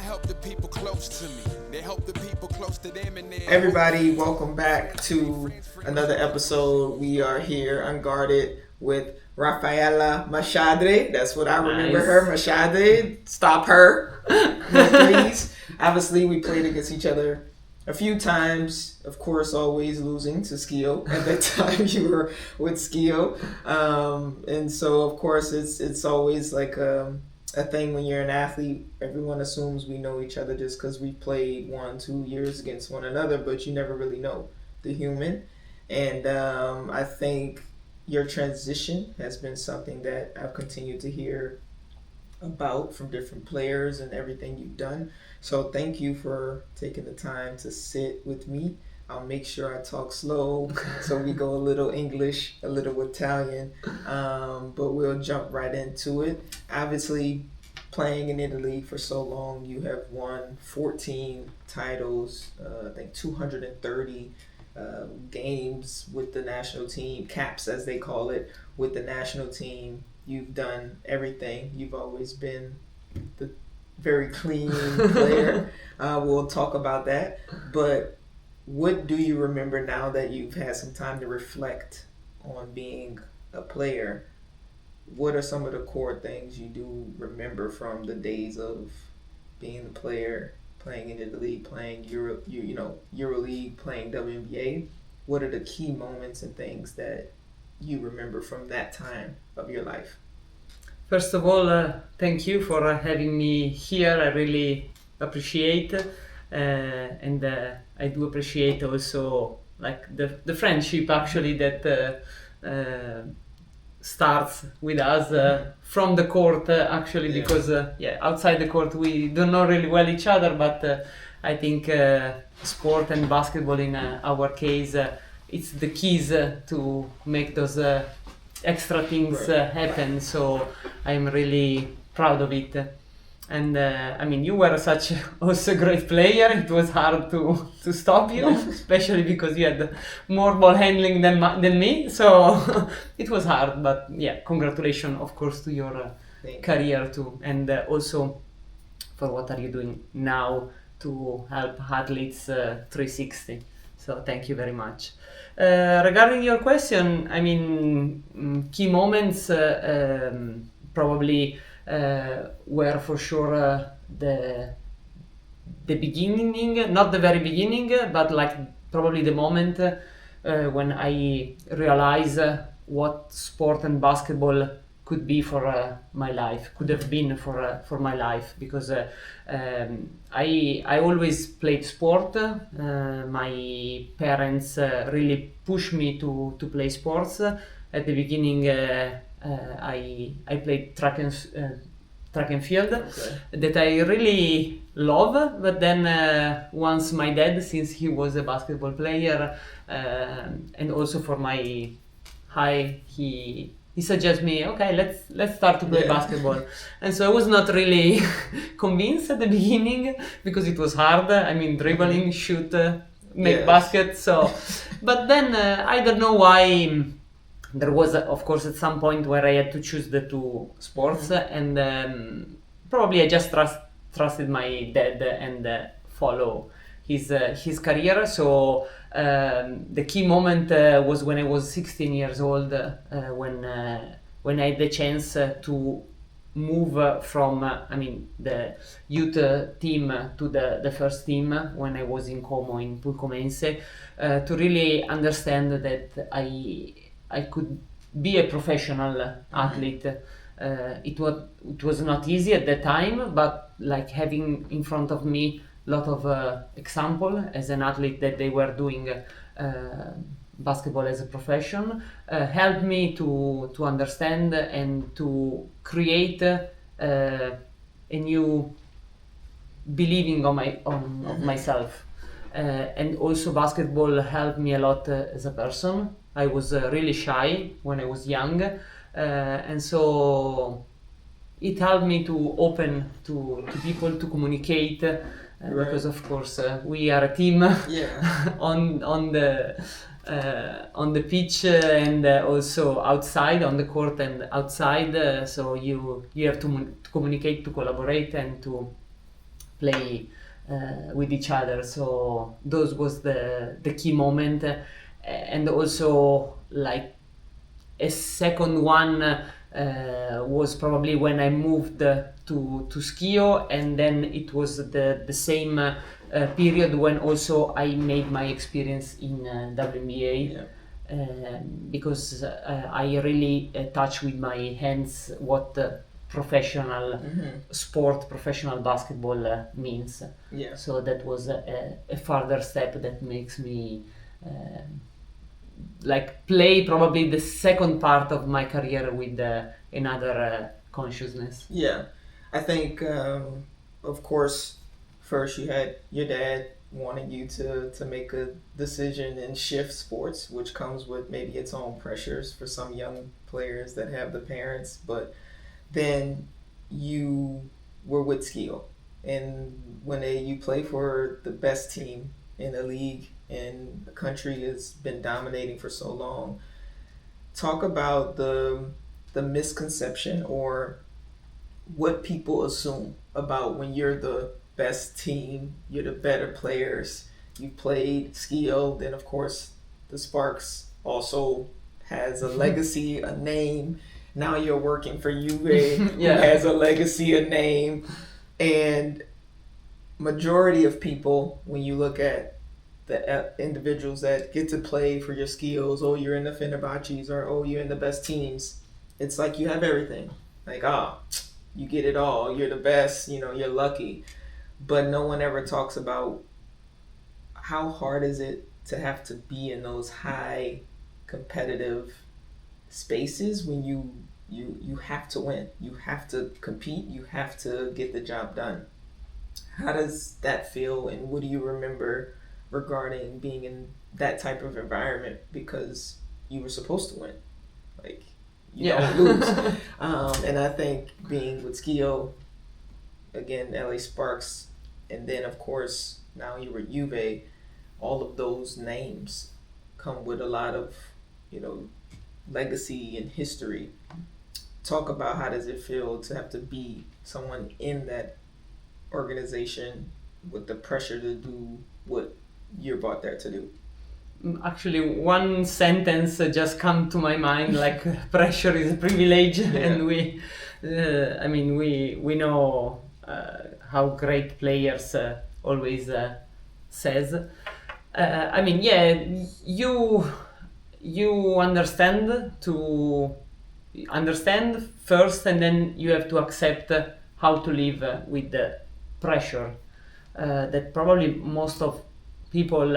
help the people close to me. They help the people close to them and they... Everybody, welcome back to another episode. We are here, Unguarded, with Raffaella Masciadri. That's what I remember her, Masciadri. Stop her, please. Obviously, we played against each other a few times. Of course, always losing to Schio. At that time, you were with Schio. And so, of course, it's always like a thing when you're an athlete. Everyone assumes we know each other just because we played 1-2 years against one another, but you never really know the human. And I think your transition has been something that I've continued to hear about from different players and everything you've done. So thank you for taking the time to sit with me. I'll make sure I talk slow so we go a little English, a little Italian, but we'll jump right into it. Obviously, playing in Italy for so long, you have won 14 titles, I think 230 games with the national team, caps as they call it, with the national team. You've done everything. You've always been the very clean player. We'll talk about that. But what do you remember now that you've had some time to reflect on being a player? What are some of the core things you do remember from the days of being a player, playing in Italy, playing EuroLeague, playing WNBA? What are the key moments and things that you remember from that time of your life? First of all, thank you for having me here. I really appreciate and I do appreciate also like the friendship actually that starts with us from the court actually, because outside the court we don't know really well each other, but I think sport and basketball in our case it's the keys to make those extra things happen. So I'm really proud of it. And I mean, you were such also a great player. It was hard to stop you, especially because you had more ball handling than me. So it was hard, but yeah, congratulations, of course, to your career too, and also for what are you doing now to help athletes 360. So thank you very much. Regarding your question, I mean, key moments probably were for sure the beginning, not the very beginning, but like probably the moment when I realized what sport and basketball could be for my life, could have been for my life, because I always played sport. My parents really pushed me to play sports. At the beginning, I played track and field, that I really love. But then once my dad, since he was a basketball player, and also for my high, he suggested me, okay, let's start to play basketball. And so I was not really convinced at the beginning because it was hard. I mean, dribbling, shoot, make basket. So, but then I don't know why. There was, of course, at some point where I had to choose the two sports, and probably I just trusted my dad and follow his career. So the key moment was when I was 16 years old, when I had the chance to move from the youth team to the first team when I was in Como in Pulcomense, to really understand that I could be a professional athlete. It was not easy at that time, but like having in front of me a lot of example as an athlete that they were doing basketball as a profession helped me to understand and to create a new believing of myself. And also basketball helped me a lot as a person. I was really shy when I was young, and so it helped me to open to people, to communicate, because of course we are a team on the pitch and also outside on the court and outside. So you have to communicate, to collaborate, and to play with each other. So those was the key moment, and also like a second one was probably when I moved to Schio, and then it was the same period when also I made my experience in WNBA. Yeah. Because I really touch with my hands what professional sport, professional basketball means. Yeah. So that was a further step that makes me like play probably the second part of my career with another consciousness. Yeah, I think, of course, first you had your dad wanting you to make a decision and shift sports, which comes with maybe its own pressures for some young players that have the parents. But then you were with Schio, and when you play for the best team in the league, and the country has been dominating for so long. Talk about the misconception or what people assume about when you're the best team, you're the better players. You played Schio, then of course the Sparks also has a legacy, a name. Now you're working for Juve, who has a legacy, a name, and majority of people, when you look at the individuals that get to play for your Schios, oh, you're in the Fenerbahces, or oh, you're in the best teams, it's like you have everything. Like, you get it all. You're the best, you're lucky. But no one ever talks about how hard is it to have to be in those high competitive spaces when you have to win. You have to compete. You have to get the job done. How does that feel, and what do you remember regarding being in that type of environment, because you were supposed to win? Like, you don't lose. And I think being with Schio, again, LA Sparks, and then of course now you're with Juve, all of those names come with a lot of, legacy and history. Talk about how does it feel to have to be someone in that organization with the pressure to do what you're brought there to do. Actually, one sentence just come to my mind, like pressure is a privilege, and we know how great players always says. You understand first, and then you have to accept how to live with the pressure. That probably most of people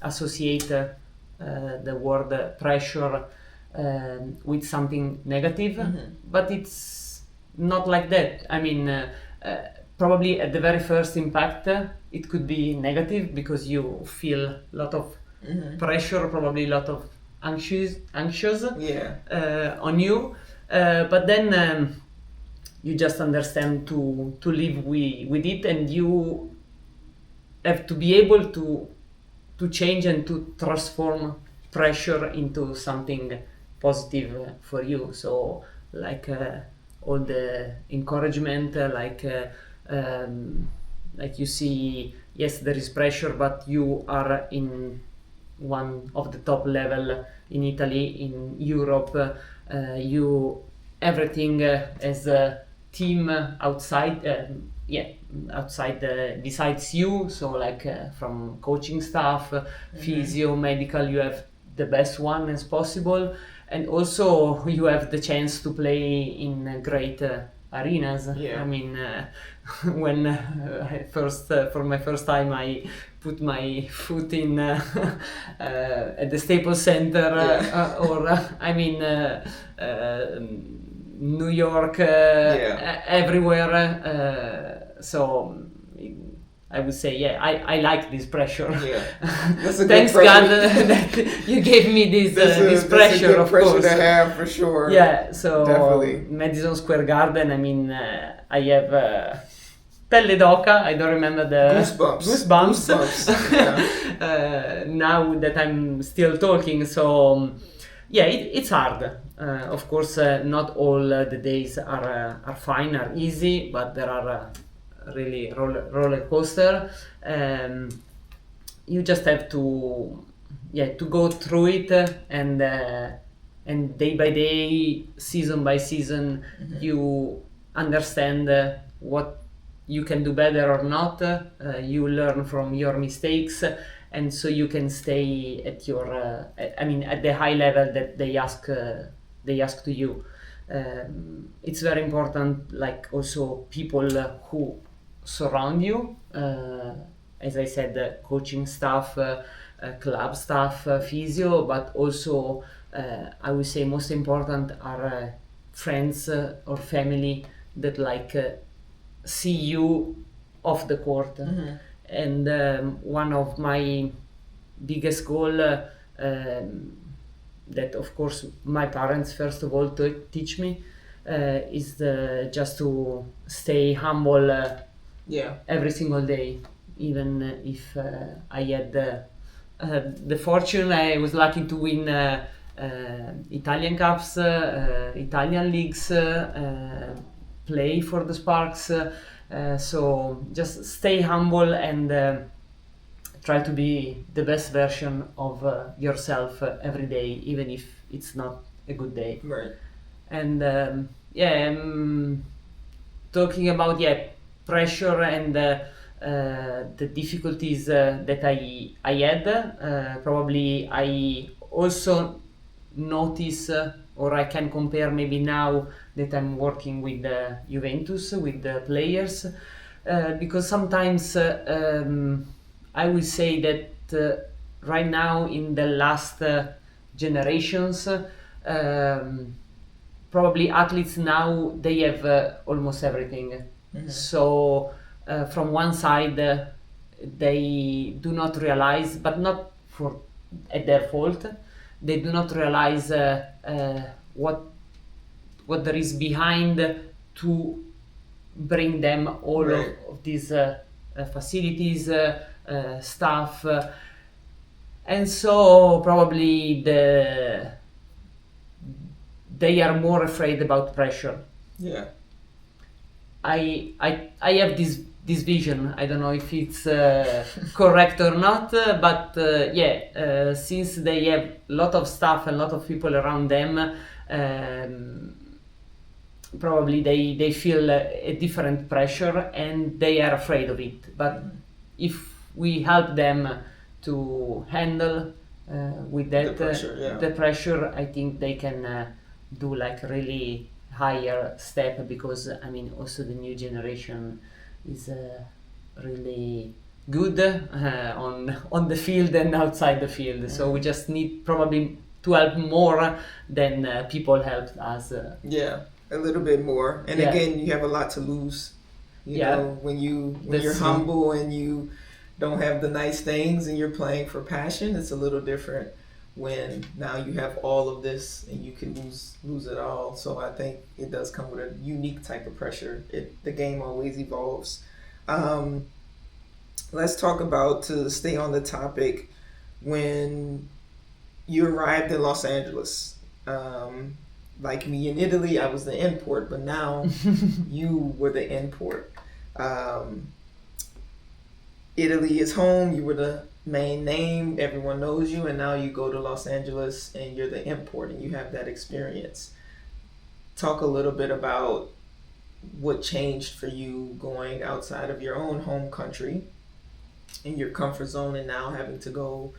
associate the word pressure with something negative, but it's not like that. Probably at the very first impact it could be negative because you feel a lot of pressure, probably a lot of anxious on you, but then you just understand to live with it, and you have to be able to change and to transform pressure into something positive for you. So like all the encouragement, like you see, yes, there is pressure, but you are in one of the top level in Italy, in Europe. You everything as a team outside besides you. So like from coaching staff, physio, medical, you have the best one as possible, and also you have the chance to play in great arenas. When for my first time I put my foot in at the Staples Center New York, everywhere. So I would say, I like this pressure. That's a Thanks good God that you gave me this pressure. That's a good of pressure course to have for sure. So definitely. Madison Square Garden. I have pelle d'oca. I don't remember the goosebumps. Now that I'm still talking, so it's hard. Of course, not all the days are fine, are easy, but there are really roller coaster. You just have to go through it, and day by day, season by season, you understand what you can do better or not. You learn from your mistakes, and so you can stay at your at the high level that they ask to you. It's very important, like also people who surround you, as I said, coaching staff, club staff, physio, but also I would say most important are friends or family that see you off the court. And one of my biggest goal that of course my parents first of all teach me is just to stay humble every single day, even if I had the fortune, I was lucky to win Italian Cups, Italian leagues, play for the Sparks, so just stay humble and try to be the best version of yourself every day, even if it's not a good day. Right. And talking about pressure and the difficulties that I had, probably I also notice or I can compare maybe now that I'm working with Juventus, with the players, because sometimes I will say that right now in the last generations, probably athletes now, they have almost everything. So from one side, they do not realize, but not at their fault, they do not realize what there is behind to bring them all of these facilities, staff, and so probably they are more afraid about pressure. Yeah. I have this vision. I don't know if it's correct or not, but since they have a lot of stuff and a lot of people around them, probably they feel a different pressure and they are afraid of it. But if we help them to handle with that the pressure, I think they can do like really higher step, because I mean also the new generation is really good on the field and outside the field. So we just need probably to help more than people helped us. A little bit more. And again, you have a lot to lose. You know, when you're humble and you don't have the nice things and you're playing for passion, it's a little different when now you have all of this and you can lose it all. So I think it does come with a unique type of pressure. The game always evolves. Let's talk about, to stay on the topic, when you arrived in Los Angeles. Like me in Italy, I was the import, but now you were the import. Italy is home, you were the main name, everyone knows you, and now you go to Los Angeles and you're the import and you have that experience. Talk a little bit about what changed for you going outside of your own home country in your comfort zone and now having to go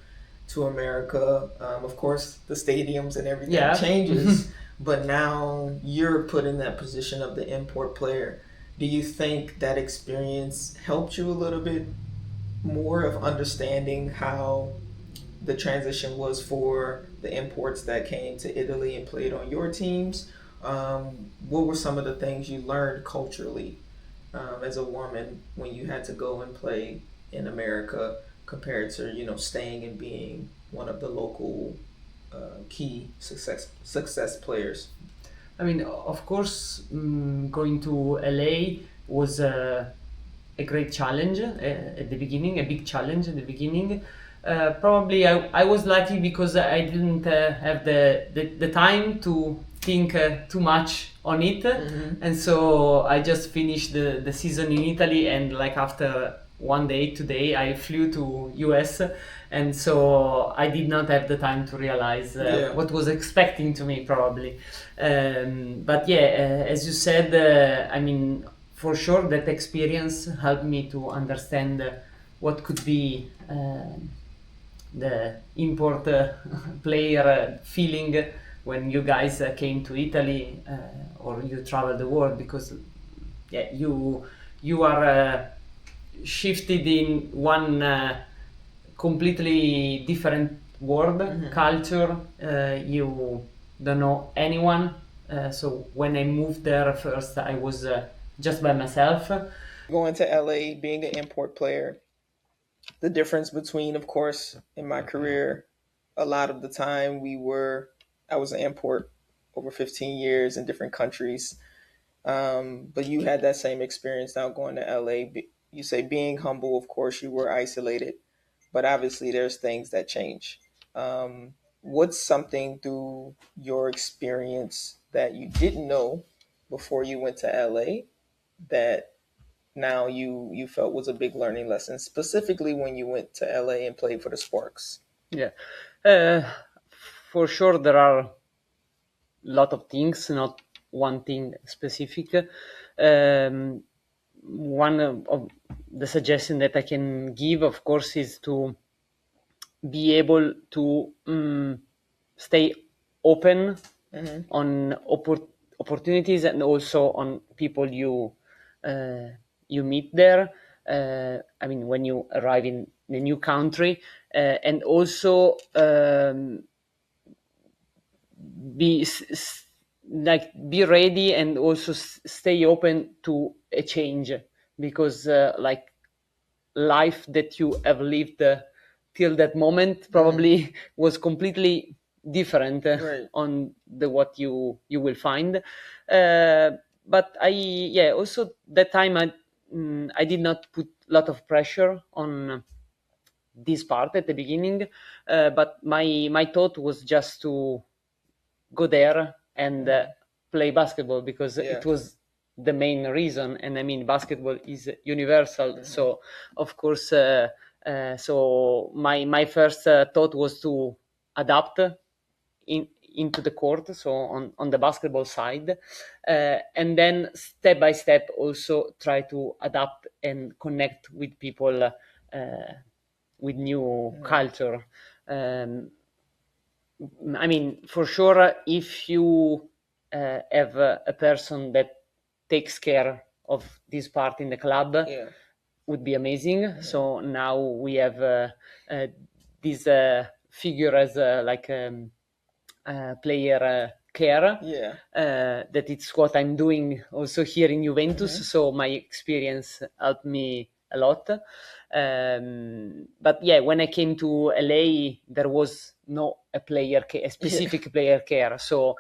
to America. Of course, the stadiums and everything changes, but now you're put in that position of the import player. Do you think that experience helped you a little bit more of understanding how the transition was for the imports that came to Italy and played on your teams? What were some of the things you learned culturally as a woman when you had to go and play in America compared to, you know, staying and being one of the local key success players? I mean, of course, going to LA was a great challenge at the beginning, a big challenge at the beginning. Probably I was lucky because I didn't have the time to think too much on it. And so I just finished the season in Italy, and like after 1 day, 2 day, I flew to US, and so I did not have the time to realize what was expecting to me probably. But yeah, as you said, I mean, for sure that experience helped me to understand what could be the import player feeling when you guys came to Italy or you travel the world, because yeah, you are shifted in one completely different world, culture. You don't know anyone. So when I moved there first, I was just by myself. Going to LA, being an import player, the difference between, of course, in my career, a lot of the time I was an import over 15 years in different countries. But you had that same experience now going to LA. You say being humble, of course, you were isolated, but obviously there's things that change. What's something through your experience that you didn't know before you went to LA that now you felt was a big learning lesson, specifically when you went to LA and played for the Sparks? Yeah, for sure there are a lot of things, not one thing specific. One of the suggestion that I can give, of course, is to be able to stay open on opportunities and also on people you meet there. I mean, when you arrive in a new country, and also be be ready and also stay open to a change, because like life that you have lived till that moment probably was completely different on the what you will find. But also that time I did not put a lot of pressure on this part at the beginning, but my thought was just to go there and play basketball, because it was the main reason. And I mean, basketball is universal. So of course, so my first thought was to adapt into the court, so on the basketball side, and then step by step also try to adapt and connect with people with new culture. I mean, for sure, if you have a person that takes care of this part in the club, would be amazing. So now we have this figure as like player care. That it's what I'm doing also here in Juventus. So my experience helped me a lot. But yeah, when I came to LA, there was no a specific player care. So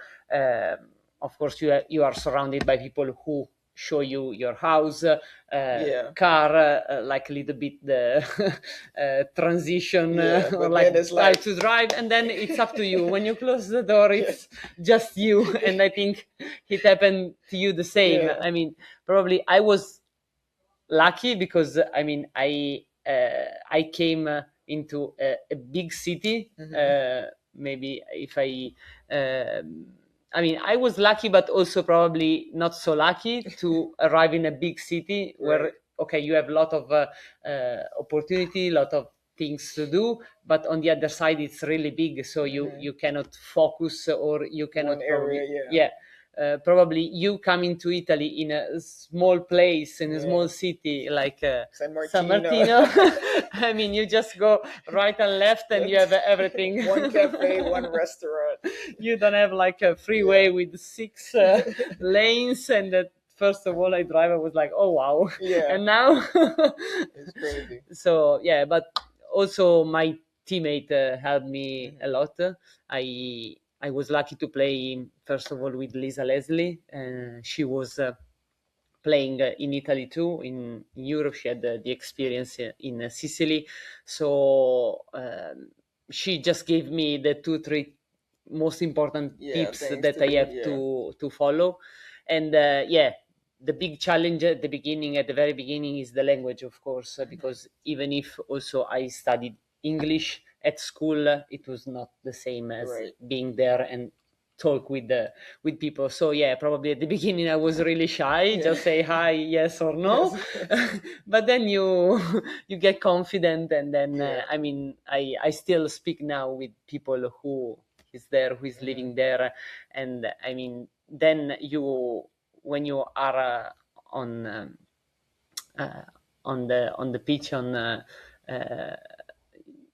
of course you are surrounded by people who show you your house, car, like a little bit the transition, or like style to drive, and then it's up to you. When you close the door, it's just you. And I think it happened to you the same. I mean, probably I was lucky because I mean I came into a big city. Maybe if I mean, I was lucky, but also probably not so lucky to arrive in a big city where, okay, you have a lot of opportunity, a lot of things to do, but on the other side, it's really big. So you cannot focus, or you cannot probably you coming to Italy in a small place, in a small city like San Martino. I mean, you just go right and left and you have everything. One cafe, one restaurant. You don't have like a freeway with 6 lanes, and that first of all I was like, oh wow. And now it's crazy. So yeah, but also my teammate helped me a lot. I was lucky to play first of all with Lisa Leslie. She was playing in Italy too, in Europe. She had the experience in Sicily. So she just gave me the 2-3 most important tips that I have to follow. And yeah, the big challenge at the beginning, at the very beginning, is the language, of course, because even if also I studied English at school, it was not the same as Right. being there and talk with people. So yeah, probably at the beginning I was really shy, just say hi, yes or no. Yes. But then you get confident, and then Yeah. I mean, I still speak now with people who is there, who is living there, and I mean, then you, when you are uh, on the pitch, uh,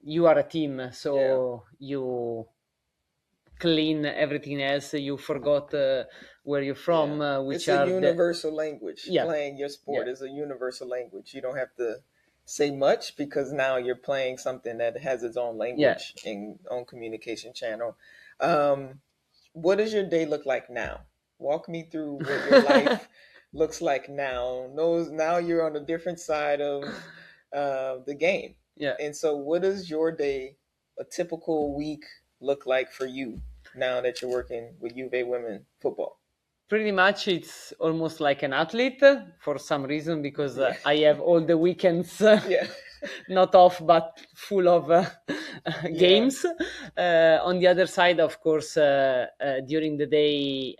you are a team, so you clean everything else. You forgot where you're from, which It's a are universal language. yeah, Playing your sport yeah, is a universal language. You don't have to say much because now you're playing something that has its own yeah. language and own communication channel. Um, what does your day look like now? Walk me through what your life looks like now. Knows now you're on a different side of the game. Yeah. And so, what does your day, a typical week, look like for you now that you're working with Juve women football? Pretty much, it's almost like an athlete for some reason, because Yeah. I have all the weekends Yeah. not off but full of Yeah. games. On the other side, of course, during the day,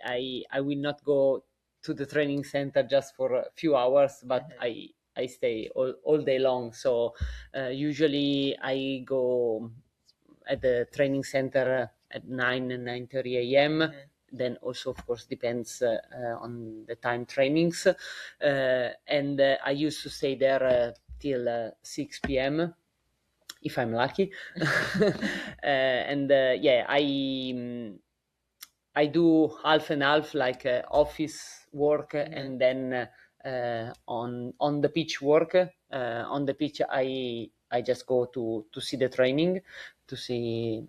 I will not go to the training center just for a few hours, but I stay all day long. So usually I go at the training center at 9 and 9:30 a.m. Then also, of course, depends on the time trainings. And I used to stay there till 6 p.m. if I'm lucky. And yeah, I do half and half, like office work and then on the pitch work. On the pitch, I just go to see the training, to see,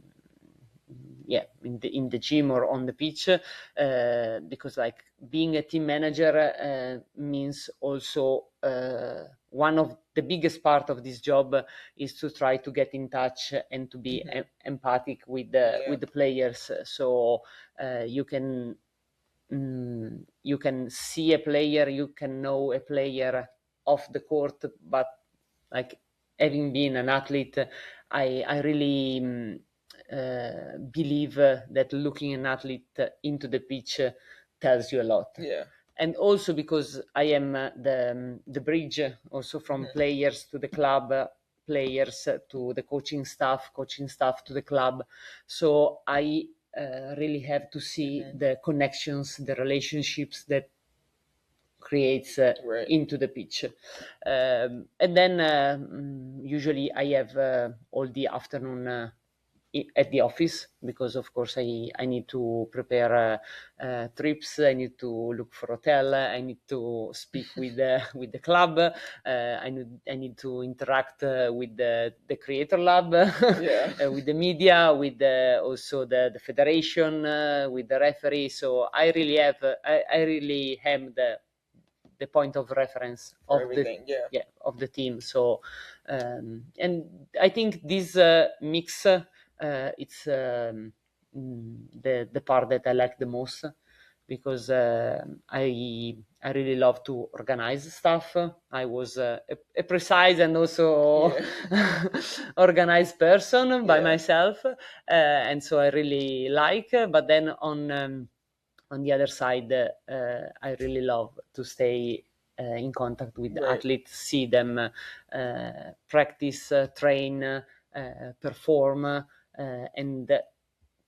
yeah, in the gym or on the pitch, because like being a team manager means also one of the biggest part of this job is to try to get in touch and to be empathic with the players. So you can see a player, you can know a player off the court, but like having been an athlete, I really believe that looking an athlete into the pitch tells you a lot. Yeah. And also because I am the bridge also from players to the club, players to the coaching staff to the club. So I really have to see the connections, the relationships that creates Right. into the pitch. And then usually I have all the afternoon at the office, because of course I need to prepare trips, I need to look for hotel, I need to speak with the club, I need to interact with the creator lab, with the media, with also the federation, with the referee. So I really have I really am the point of reference For of everything. of the team. So and I think this mix, it's the part that I like the most, because I really love to organize stuff. I was a precise and also organized person by myself, and so I really like. But then on the other side, I really love to stay in contact with Right. athletes, see them practice, train, perform, and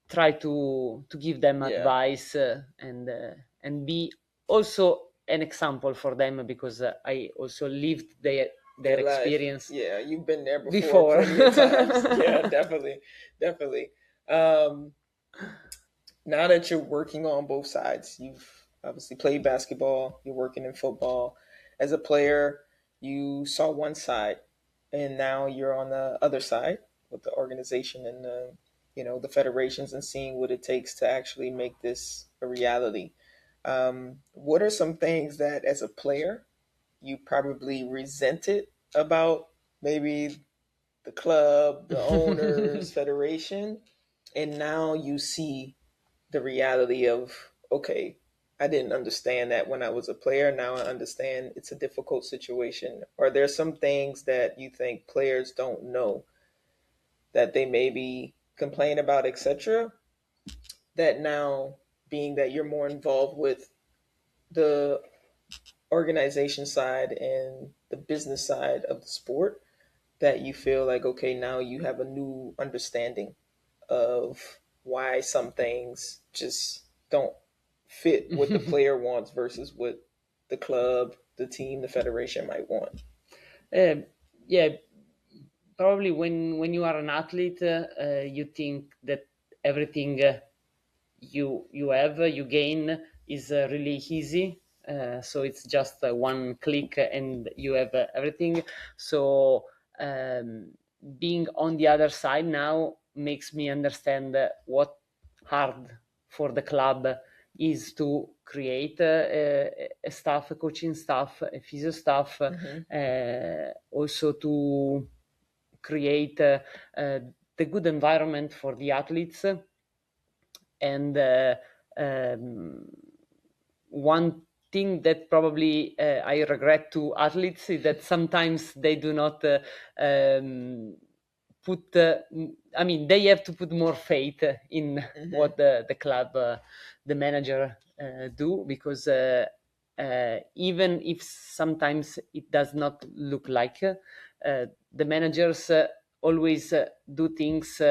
try to give them advice, and be also an example for them, because I also lived their life. experience. Yeah, you've been there Before. plenty of times. Yeah, definitely. Now that you're working on both sides, you've obviously played basketball, you're working in football. As a player, you saw one side, and now you're on the other side with the organization and the federations, and seeing what it takes to actually make this a reality. What are some things that, as a player, you probably resented about maybe the club, the owners, federation, and now you see the reality of, okay, I didn't understand that when I was a player. Now I understand it's a difficult situation. Are there some things that you think players don't know that they maybe complain about, etc., that now, being that you're more involved with the organization side and the business side of the sport, that you feel like, okay, now you have a new understanding of why some things just don't fit what the player wants versus what the club, the team, the federation might want? Yeah, probably when you are an athlete, you think that everything you gain is really easy. So it's just one click and you have everything. So being on the other side now makes me understand what hard for the club is to create a staff, a coaching staff, a physio staff, also to create the good environment for the athletes. And one thing that probably I regret to athletes is that sometimes they do not put. I mean, they have to put more faith in what the club, the manager do, because even if sometimes it does not look like, the managers always do things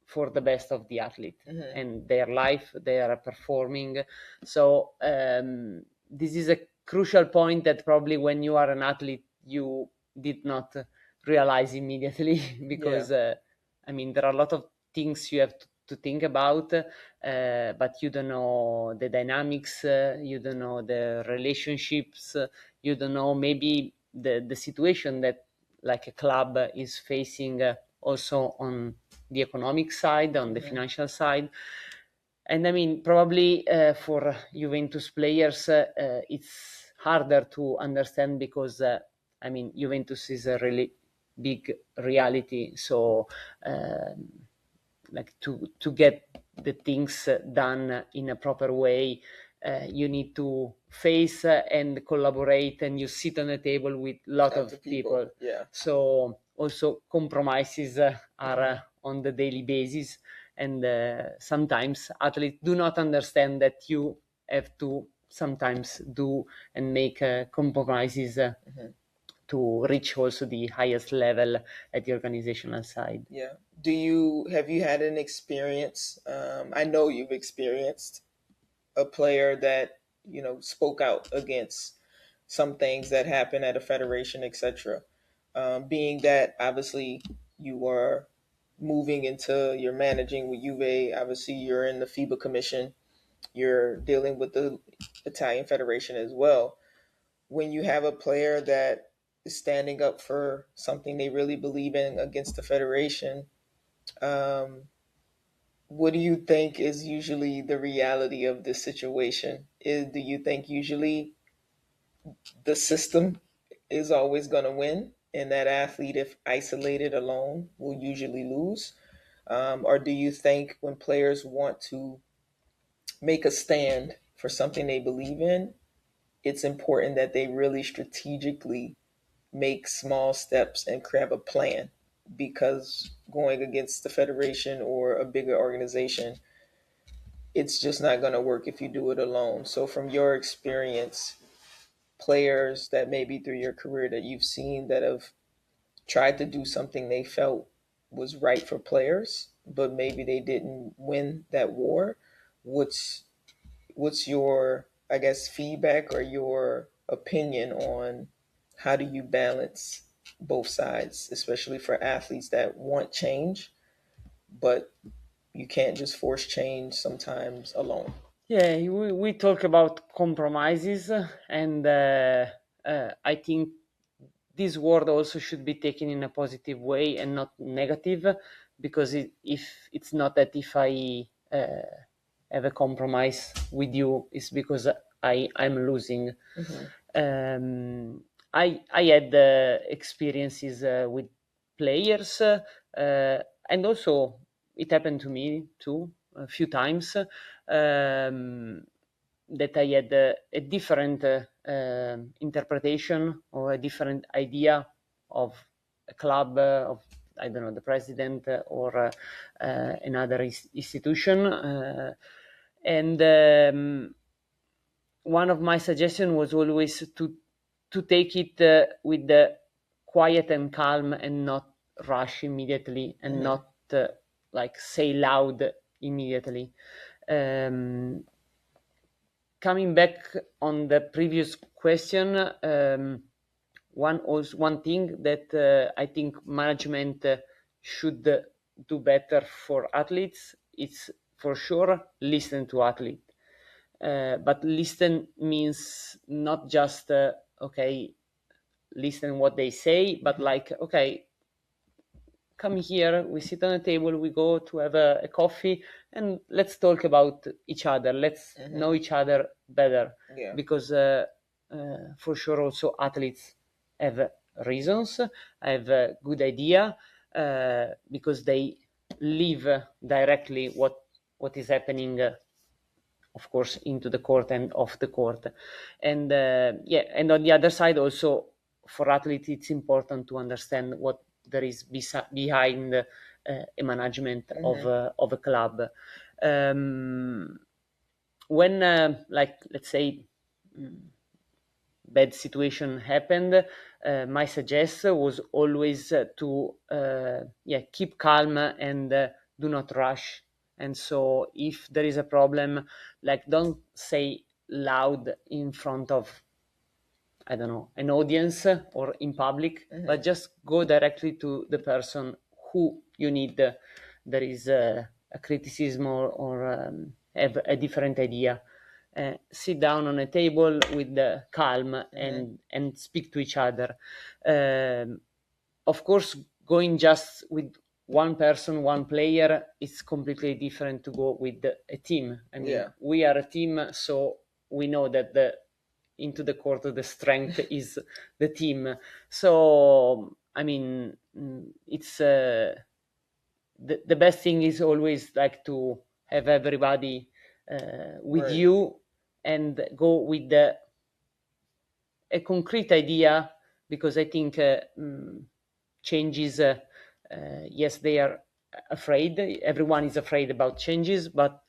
for the best of the athlete and their life. They are performing. So this is a crucial point that probably when you are an athlete you did not realize immediately because I mean, there are a lot of things you have to think about, but you don't know the dynamics, you don't know the relationships, you don't know maybe the situation that like a club is facing, also on the economic side, on the financial side. And I mean, probably for Juventus players, it's harder to understand because, I mean, Juventus is a really big reality. So, like to get the things done in a proper way, you need to face and collaborate, and you sit on a table with a lot of people. Yeah. So also compromises are on the daily basis, and sometimes athletes do not understand that you have to sometimes do and make compromises to reach also the highest level at the organizational side. Yeah. Have you had an experience? I know you've experienced a player that, spoke out against some things that happen at a federation, etc. Being that obviously you were moving into, you're managing with Juve, obviously you're in the FIBA commission, you're dealing with the Italian Federation as well. When you have a player that is standing up for something they really believe in against the federation, um, what do you think is usually the reality of this situation? Do you think usually the system is always going to win, and that athlete, if isolated alone, will usually lose? Or do you think when players want to make a stand for something they believe in, it's important that they really strategically make small steps and have a plan? Because going against the federation or a bigger organization, it's just not going to work if you do it alone. So, from your experience, players that maybe through your career that you've seen that have tried to do something they felt was right for players, but maybe they didn't win that war, what's your, I guess, feedback or your opinion on how do you balance both sides, especially for athletes that want change, but you can't just force change sometimes alone? Yeah, we talk about compromises, and I think this word also should be taken in a positive way and not negative, because if it's not that if I have a compromise with you, it's because I'm losing. I had experiences with players, and also it happened to me too a few times. Um, that I had a different interpretation or a different idea of a club, of, I don't know, the president or another institution. And one of my suggestions was always to take it with the quiet and calm and not rush immediately and not like say loud immediately. Coming back on the previous question, one thing that I think management should do better for athletes, it's for sure listen to athletes. But listen means not just okay, listen what they say, but like, okay, come here, we sit on a table, we go to have a coffee, and let's talk about each other. Let's know each other better. Yeah. Because for sure also athletes have reasons, have a good idea, because they live directly what is happening, of course, into the court and off the court. And and on the other side also, for athletes, it's important to understand what there is behind a management of a club. When like, let's say, bad situation happened, my suggestion was always to keep calm and do not rush. And so if there is a problem, like, don't say loud in front of, I don't know, an audience or in public, but just go directly to the person who you need. There is a criticism or have a different idea. Sit down on a table with the calm and speak to each other. Of course, going just with one person, one player, it's completely different to go with a team. I mean, we are a team, so we know that into the court the strength is the team. So I mean, it's the best thing is always like to have everybody with you and go with a concrete idea, because I think changes, yes, they are afraid. Everyone is afraid about changes, but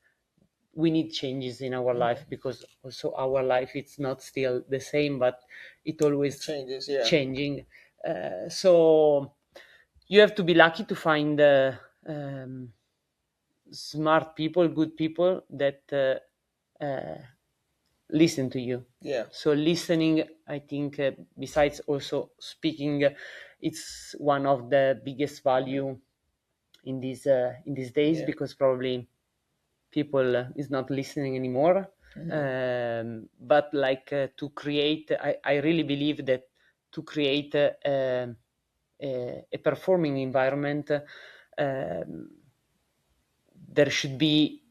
we need changes in our life, because also our life, it's not still the same, but it always changes, changing. So you have to be lucky to find smart people, good people that listen to you. So listening, I think, besides also speaking, it's one of the biggest value in these days, because probably people is not listening anymore. But like to create, I really believe that to create a performing environment, there should be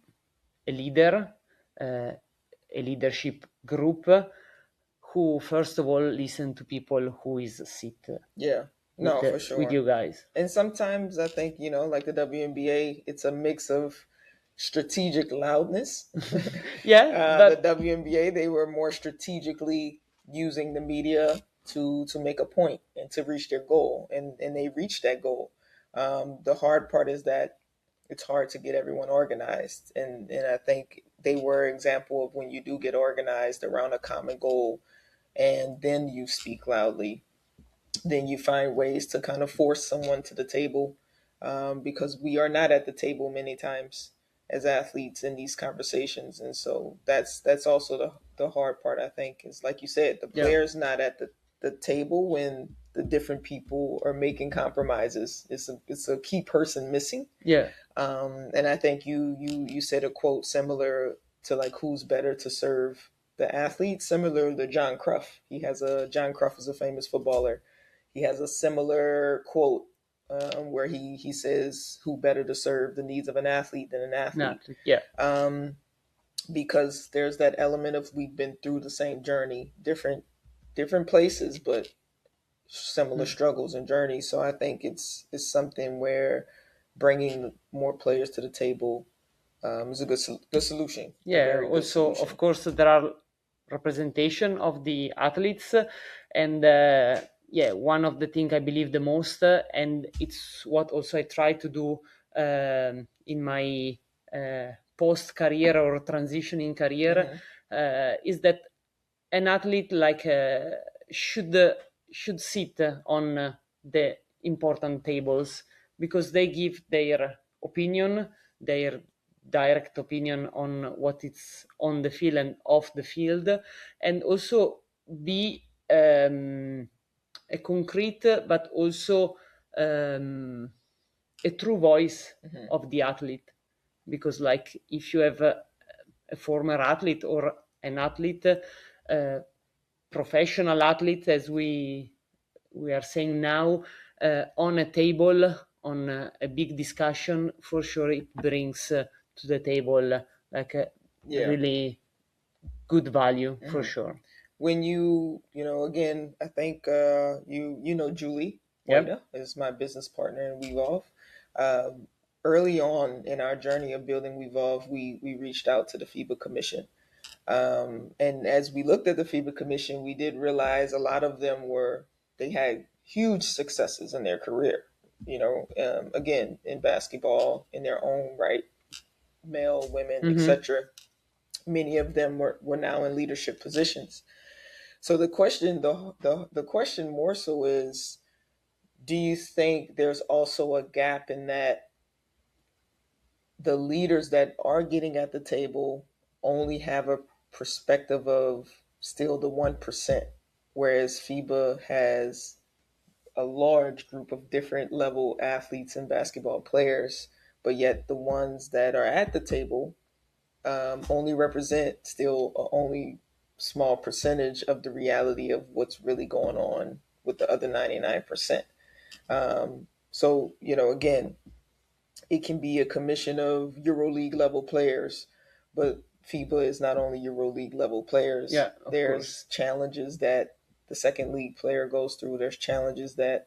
a leader, a leadership group, who first of all listen to people who is sit for sure, with you guys. And sometimes I think, like the WNBA, it's a mix of strategic loudness. But the WNBA, they were more strategically using the media to make a point and to reach their goal, and they reached that goal. The hard part is that it's hard to get everyone organized, and I think they were an example of when you do get organized around a common goal, and then you speak loudly, then you find ways to kind of force someone to the table, because we are not at the table many times as athletes in these conversations. And so that's also the hard part, I think, is, like you said, the player's not at the table when the different people are making compromises. It's a key person missing. And I think you said a quote similar to, like, who's better to serve the athlete, similar to John Cruff. John Cruff is a famous footballer. He has a similar quote where he says, "Who better to serve the needs of an athlete than an athlete?" Because there's that element of, we've been through the same journey, different places, but similar struggles and journeys. So I think it's something where bringing more players to the table is a good solution. A Yeah, very good also, solution. of course, there are representation of the athletes, and yeah, one of the thing I believe the most, and it's what also I try to do in my post career or transitioning career, is that an athlete like should sit on the important tables, because they give their opinion, their direct opinion on what is on the field and off the field, and also be a concrete but also a true voice of the athlete. Because like if you have a former athlete or an athlete, professional athlete, as we are saying now, on a table, on a big discussion, for sure it brings to the table like a really good value, for sure. When again, I think you know Julie Yep. Boyda is my business partner in Wevolve. Early on in our journey of building Wevolve, we reached out to the FIBA Commission. And as we looked at the FIBA Commission, we did realize a lot of them they had huge successes in their career. Again, in basketball, in their own right, male, women, etc. Many of them were now in leadership positions. So the question more so is, do you think there's also a gap in that the leaders that are getting at the table only have a perspective of still the 1%, whereas FIBA has a large group of different level athletes and basketball players, but yet the ones that are at the table only represent still only small percentage of the reality of what's really going on with the other 99%. So, again, it can be a commission of EuroLeague level players, but FIBA is not only EuroLeague level players. Yeah, of There's course. challenges that the second league player goes through. There's challenges that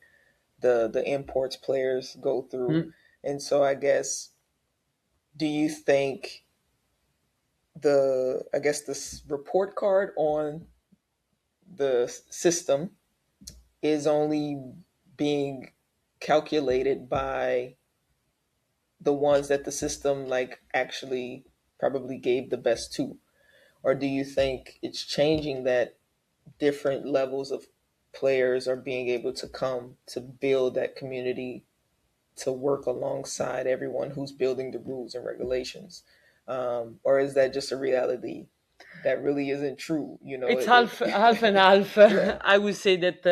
the imports players go through. And so I guess, do you think this report card on the system is only being calculated by the ones that the system like actually probably gave the best to? Or do you think it's changing that different levels of players are being able to come to build that community to work alongside everyone who's building the rules and regulations? Or is that just a reality that really isn't true? It's half and half. Yeah. I would say that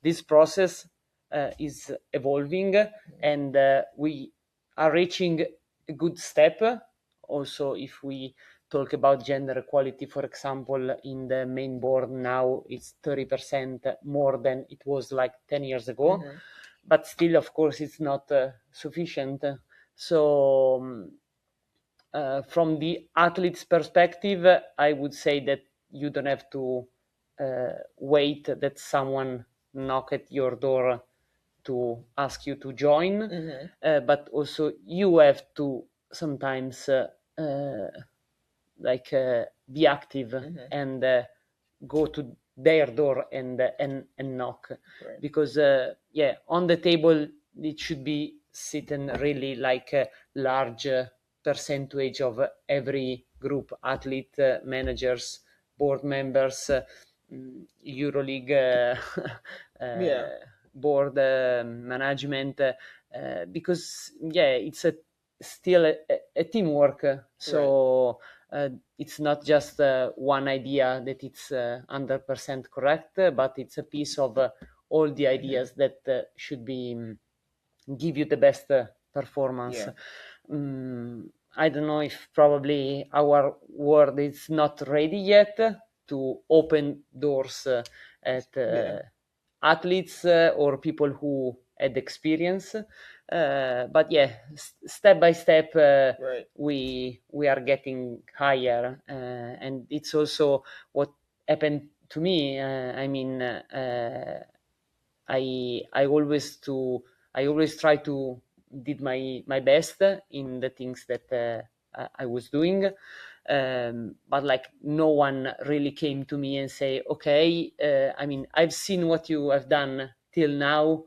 this process is evolving, and we are reaching a good step. Also, if we talk about gender equality, for example, in the main board now, it's 30% more than it was like 10 years ago. But still, of course, it's not sufficient. So from the athlete's perspective, I would say that you don't have to wait that someone knock at your door to ask you to join, but also you have to sometimes be active and go to their door and knock. Right. Because on the table it should be sitting really like a large percentage of every group: athlete, managers, board members, EuroLeague board management, because it's still a teamwork. So it's not just one idea that it's 100% correct, but it's a piece of all the ideas that should be give you the best performance. I don't know if probably our world is not ready yet to open doors at athletes or people who had experience, but step by step we are getting higher, and it's also what happened to me. I always try to did my best in the things that I was doing, but like no one really came to me and say, okay, I mean, I've seen what you have done till now,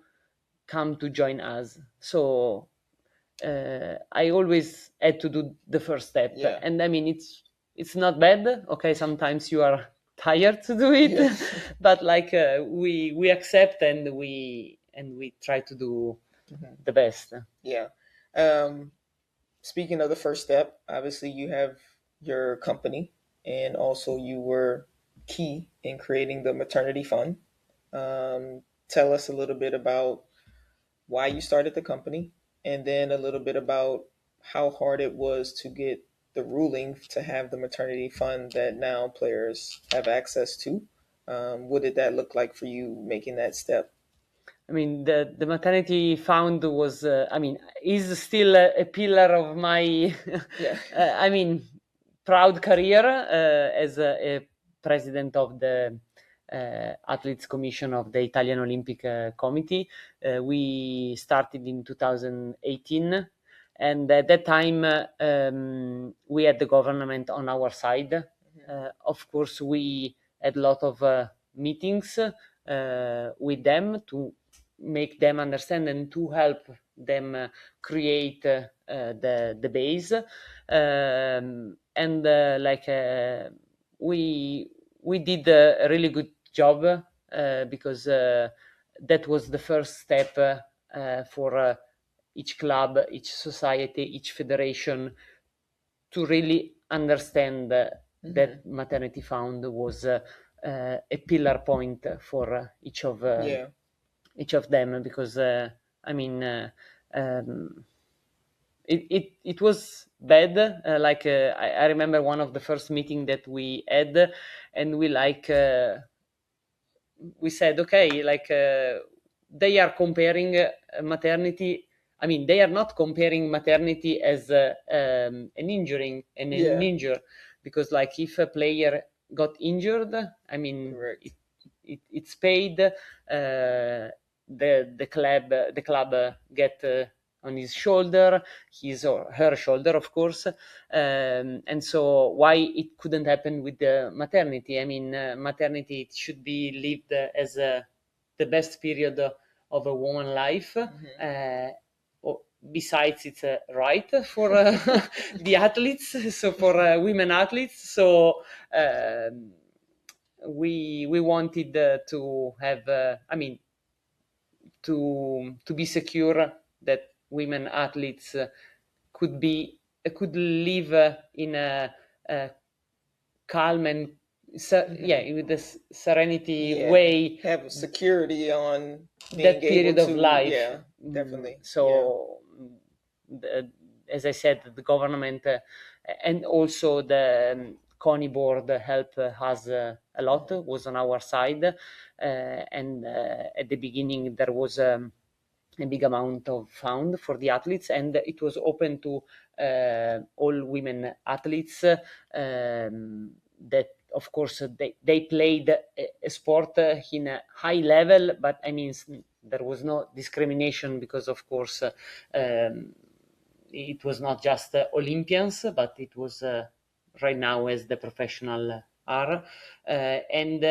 come to join us. So I always had to do the first step. Yeah. And I mean, it's not bad. Okay, sometimes you are tired to do it, but like we accept and we try to do the best. Yeah. Speaking of the first step, obviously you have your company, and also you were key in creating the maternity fund. Tell us a little bit about why you started the company, and then a little bit about how hard it was to get the ruling to have the maternity fund that now players have access to. What did that look like for you making that step? I mean, the maternity fund was, I mean, is still a pillar of my, Yeah. I mean, proud career as a president of the Athletes Commission of the Italian Olympic Committee. We started in 2018, and at that time we had the government on our side. Of course, we had a lot of meetings with them to make them understand and to help them create the base, and like we did a really good job because that was the first step for each club, each society, each federation to really understand that maternity fund was a pillar point for each of them, because I mean it was bad. I remember one of the first meeting that we had, and we said, okay, they are comparing maternity. I mean, they are not comparing maternity as an injury, an injury, because like if a player got injured, I mean, it's paid. The club get on his shoulder, his or her shoulder, of course. And so why it couldn't happen with the maternity? I mean, maternity should be lived as the best period of a woman's life. Besides, it's a right for the athletes, so for women athletes. So we wanted to have, I mean, to be secure that women athletes could live in a calm and with this serenity way, have security on that period of life. Yeah, definitely. So as I said, the government and also the CONI board helped us a lot, was on our side, and at the beginning there was a big amount of fund for the athletes, and it was open to all women athletes that, of course, they played a sport in a high level, but I mean, there was no discrimination because, of course, it was not just Olympians, but it was right now as the professional are. And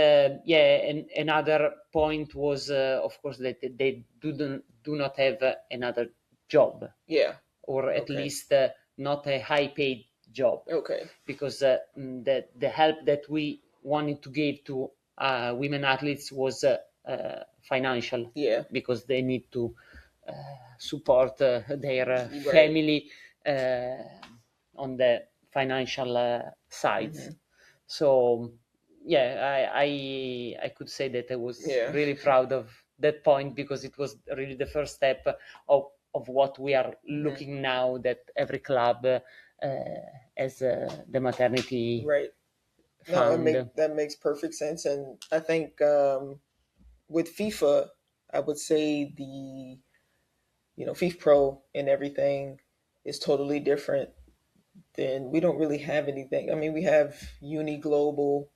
another point was, of course, that they do not have another job. Yeah. Or at least not a high paid job. Okay. Because the help that we wanted to give to women athletes was financial. Yeah. Because they need to support their family on the financial sides. So I could say that I was really proud of that point, because it was really the first step of what we are looking now, that every club has the maternity fund. No, that makes perfect sense. And I think with FIFA, I would say the FIFA Pro and everything is totally different. Then we don't really have anything. I mean, we have Uni Global,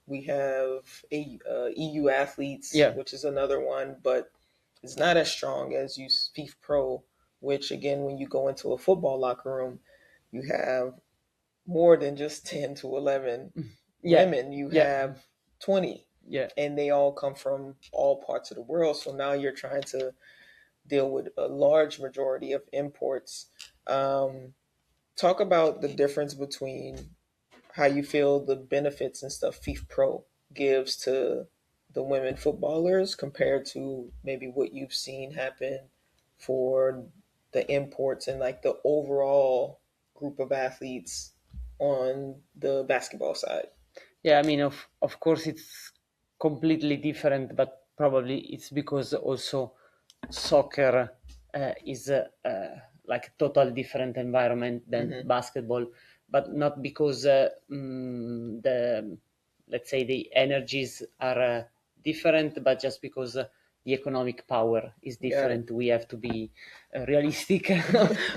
we have EU Athletes, which is another one, but is not as strong as you FIFA Pro, which again, when you go into a football locker room, you have more than just 10 to 11 Yeah. women. You Yeah. have 20, Yeah. and they all come from all parts of the world. So now you're trying to deal with a large majority of imports. Talk about the difference between how you feel the benefits and stuff FIFA Pro gives to the women footballers compared to maybe what you've seen happen for the imports and like the overall group of athletes on the basketball side. Yeah, I mean, of course, it's completely different, but probably it's because also soccer is like a total different environment than basketball, but not because the, let's say, the energies are different, but just because the economic power is different. We have to be realistic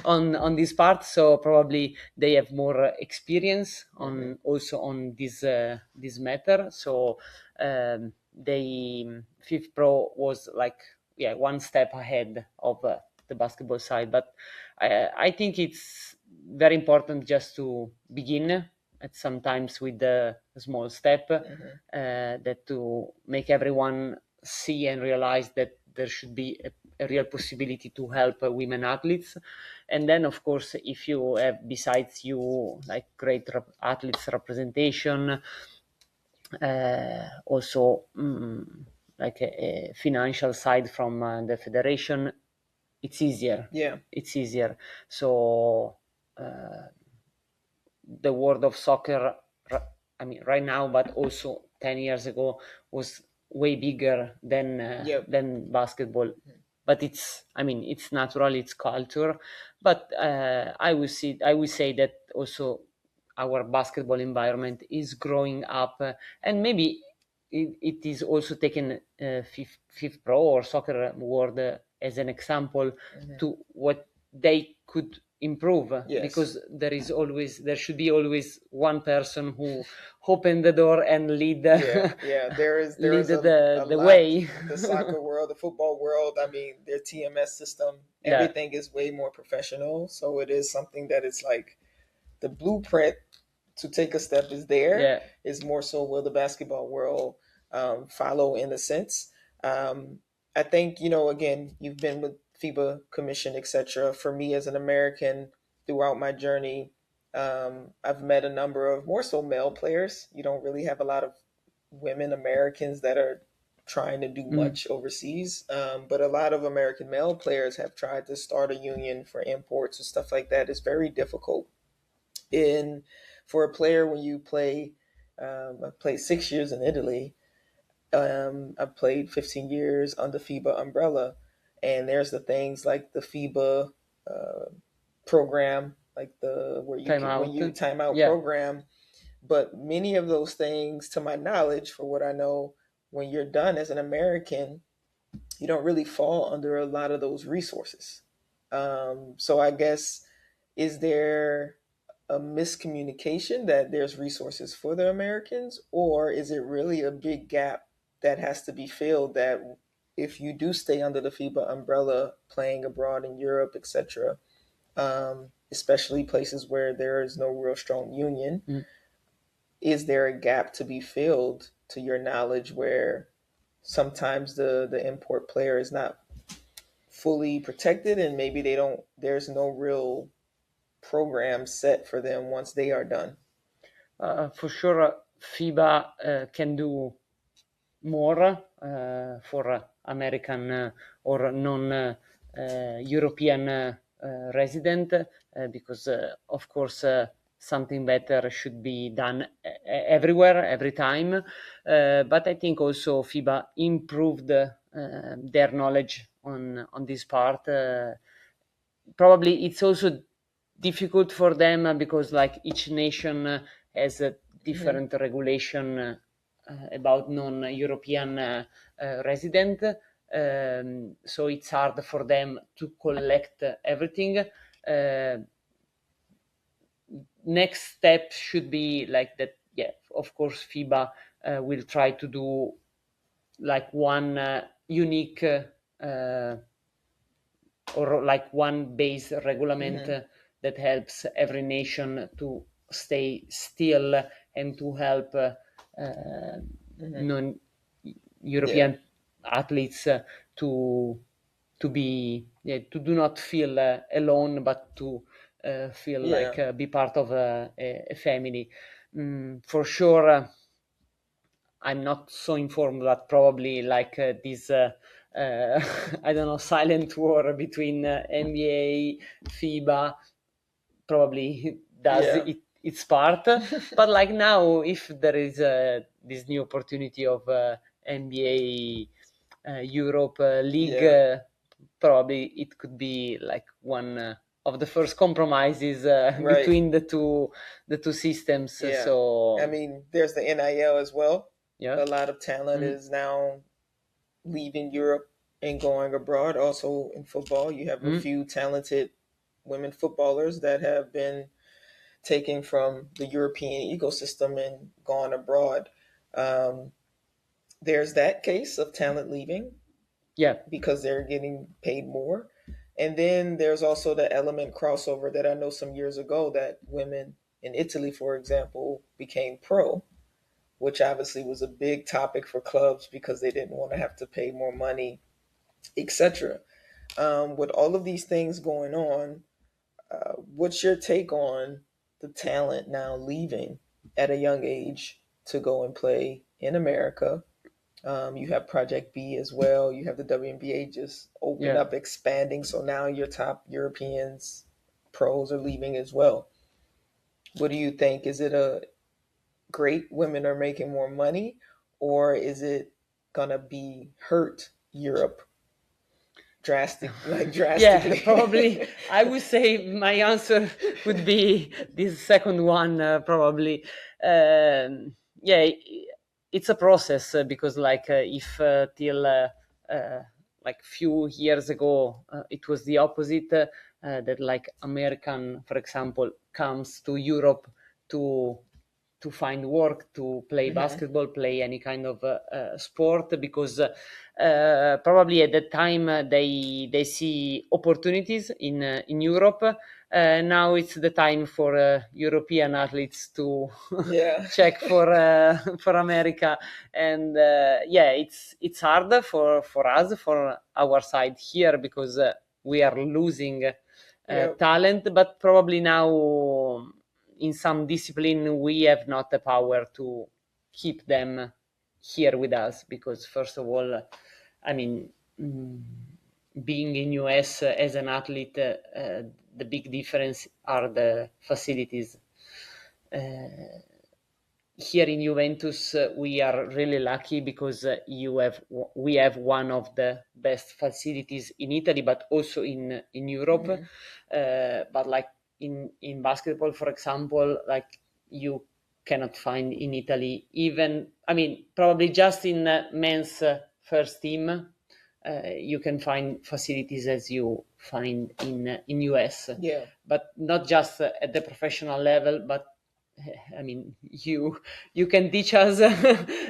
on this part. So probably they have more experience on also on this matter. So they Fifth Pro was like one step ahead of the basketball side. But I think it's very important just to begin at sometimes with the small step that to make everyone see and realize that there should be a real possibility to help women athletes. And then of course, if you have besides you like great athletes representation, also like a financial side from the federation, it's easier. Yeah. It's easier. So the world of soccer, I mean, right now, but also 10 years ago, was way bigger than basketball. But it's, I mean, it's natural, it's culture. But I will say that also our basketball environment is growing up, and maybe it is also taken fifth pro or soccer world as an example to what they could improve. Because there should be always one person who open the door and lead there is lead a the lot. way. The soccer world, the football world, I mean, their TMS system, Yeah. everything is way more professional. So it is something that it's like the blueprint to take a step is there. Yeah. Is more so will the basketball world follow in a sense. I think, again, you've been with FIBA Commission, etc. For me as an American, throughout my journey, I've met a number of more so male players. You don't really have a lot of women Americans that are trying to do much overseas, but a lot of American male players have tried to start a union for imports and stuff like that. It's very difficult. In for a player when you play, I played 6 years in Italy. I played 15 years under FIBA umbrella, and there's the things like the FIBA program, like the where you when you timeout program. But many of those things, to my knowledge, for what I know, when you're done as an American, you don't really fall under a lot of those resources. So I guess, is there a miscommunication that there's resources for the Americans, or is it really a big gap that has to be filled, that if you do stay under the FIBA umbrella playing abroad in Europe, etc., especially places where there is no real strong union, is there a gap to be filled, to your knowledge, where sometimes the import player is not fully protected and maybe there's no real program set for them once they are done? For sure, FIBA can do more for American or non-European resident, because of course something better should be done everywhere, every time. But I think also FIBA improved their knowledge on this part. Probably it's also difficult for them because like each nation has a different regulation about non-European resident. So it's hard for them to collect everything. Next step should be like that. Yeah, of course, FIBA will try to do like one unique or like one base regulament that helps every nation to stay still and to help non-European athletes to be to do not feel alone, but to feel like be part of a family. For sure. I'm not so informed, but probably like this, I don't know, silent war between NBA, FIBA, probably does its part. But like now, if there is this new opportunity of NBA Europe League, probably it could be like one of the first compromises between the two systems. So I mean, there's the NIL as well. yeah, A lot of talent is now leaving Europe and going abroad. Also in football, you have a few talented women footballers that have been taken from the European ecosystem and gone abroad. There's that case of talent leaving because they're getting paid more. And then there's also the element crossover that I know some years ago that women in Italy, for example, became pro, which obviously was a big topic for clubs because they didn't want to have to pay more money, etc. With all of these things going on, what's your take on the talent now leaving at a young age to go and play in America? You have Project B as well. You have the WNBA just open up, expanding. So now your top Europeans, pros are leaving as well. What do you think? Is it a great women are making more money, or is it gonna be hurt Europe drastically? Yeah, probably. I would say my answer would be this second one, probably. Yeah, it's a process because, like, if till like few years ago, it was the opposite. That like American, for example, comes to Europe to find work, to play basketball, play any kind of sport, because probably at that time they see opportunities in Europe. Now it's the time for European athletes to check for America, and it's hard for us, for our side here, because we are losing talent, but probably now in some discipline we have not the power to keep them here with us, because first of all, I mean, being in US as an athlete, the big difference are the facilities. Here in Juventus, we are really lucky because we have one of the best facilities in Italy, but also in Europe. But like in basketball, for example, like you cannot find in Italy, even, I mean, probably just in men's first team, you can find facilities as you find in US. But not just at the professional level, but I mean, you can teach us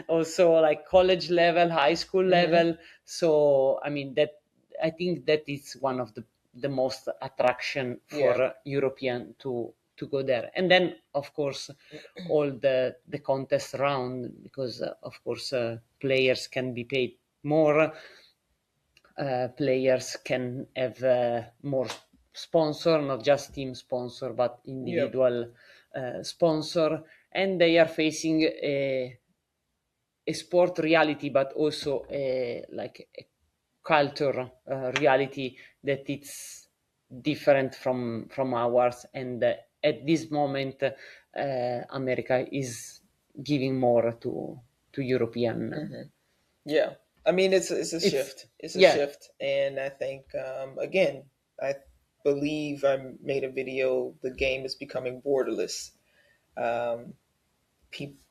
also like college level, high school level. So I mean, that I think that is one of the most attraction for European to go there. And then of course all the contest round, because of course players can be paid more, players can have more sponsor, not just team sponsor, but individual sponsor, and they are facing a sport reality, but also like a culture reality that it's different from ours. And at this moment, America is giving more to European. Yeah, I mean it's a shift. It's a shift, and I think again, I believe I made a video. The game is becoming borderless.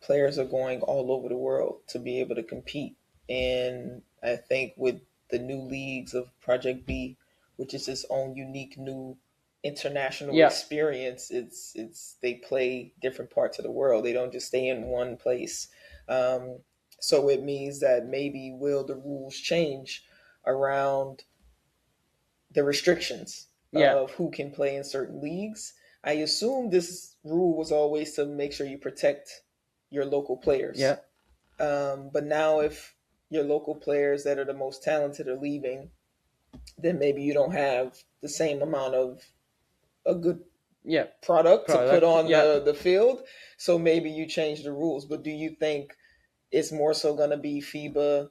Players are going all over the world to be able to compete, and I think with the new leagues of Project B, which is its own unique new international experience, it's they play different parts of the world. They don't just stay in one place. So it means that maybe will the rules change around the restrictions of who can play in certain leagues. I assume this rule was always to make sure you protect your local players. Yeah. But now, if your local players that are the most talented are leaving, then maybe you don't have the same amount of a good product to put on the field. So maybe you change the rules. But do you think it's more so going to be FIBA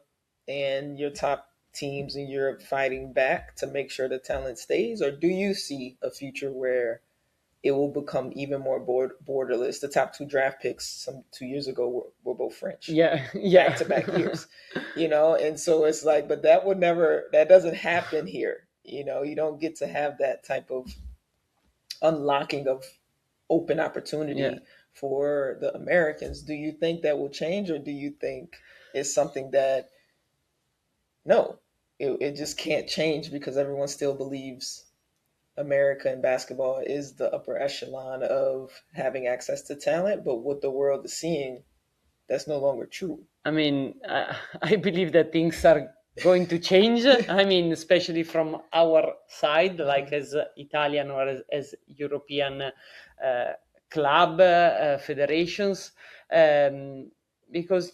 and your top teams in Europe fighting back to make sure the talent stays? Or do you see a future where it will become even more borderless? The top two draft picks 2 years ago were both French. Back to back years. And so it's like, but that doesn't happen here. You don't get to have that type of unlocking of open opportunity for the Americans. Do you think that will change, or do you think it's something that it just can't change because everyone still believes America in basketball is the upper echelon of having access to talent, but what the world is seeing, that's no longer true? I mean, I believe that things are going to change. I mean, especially from our side, like as Italian or as European club federations, because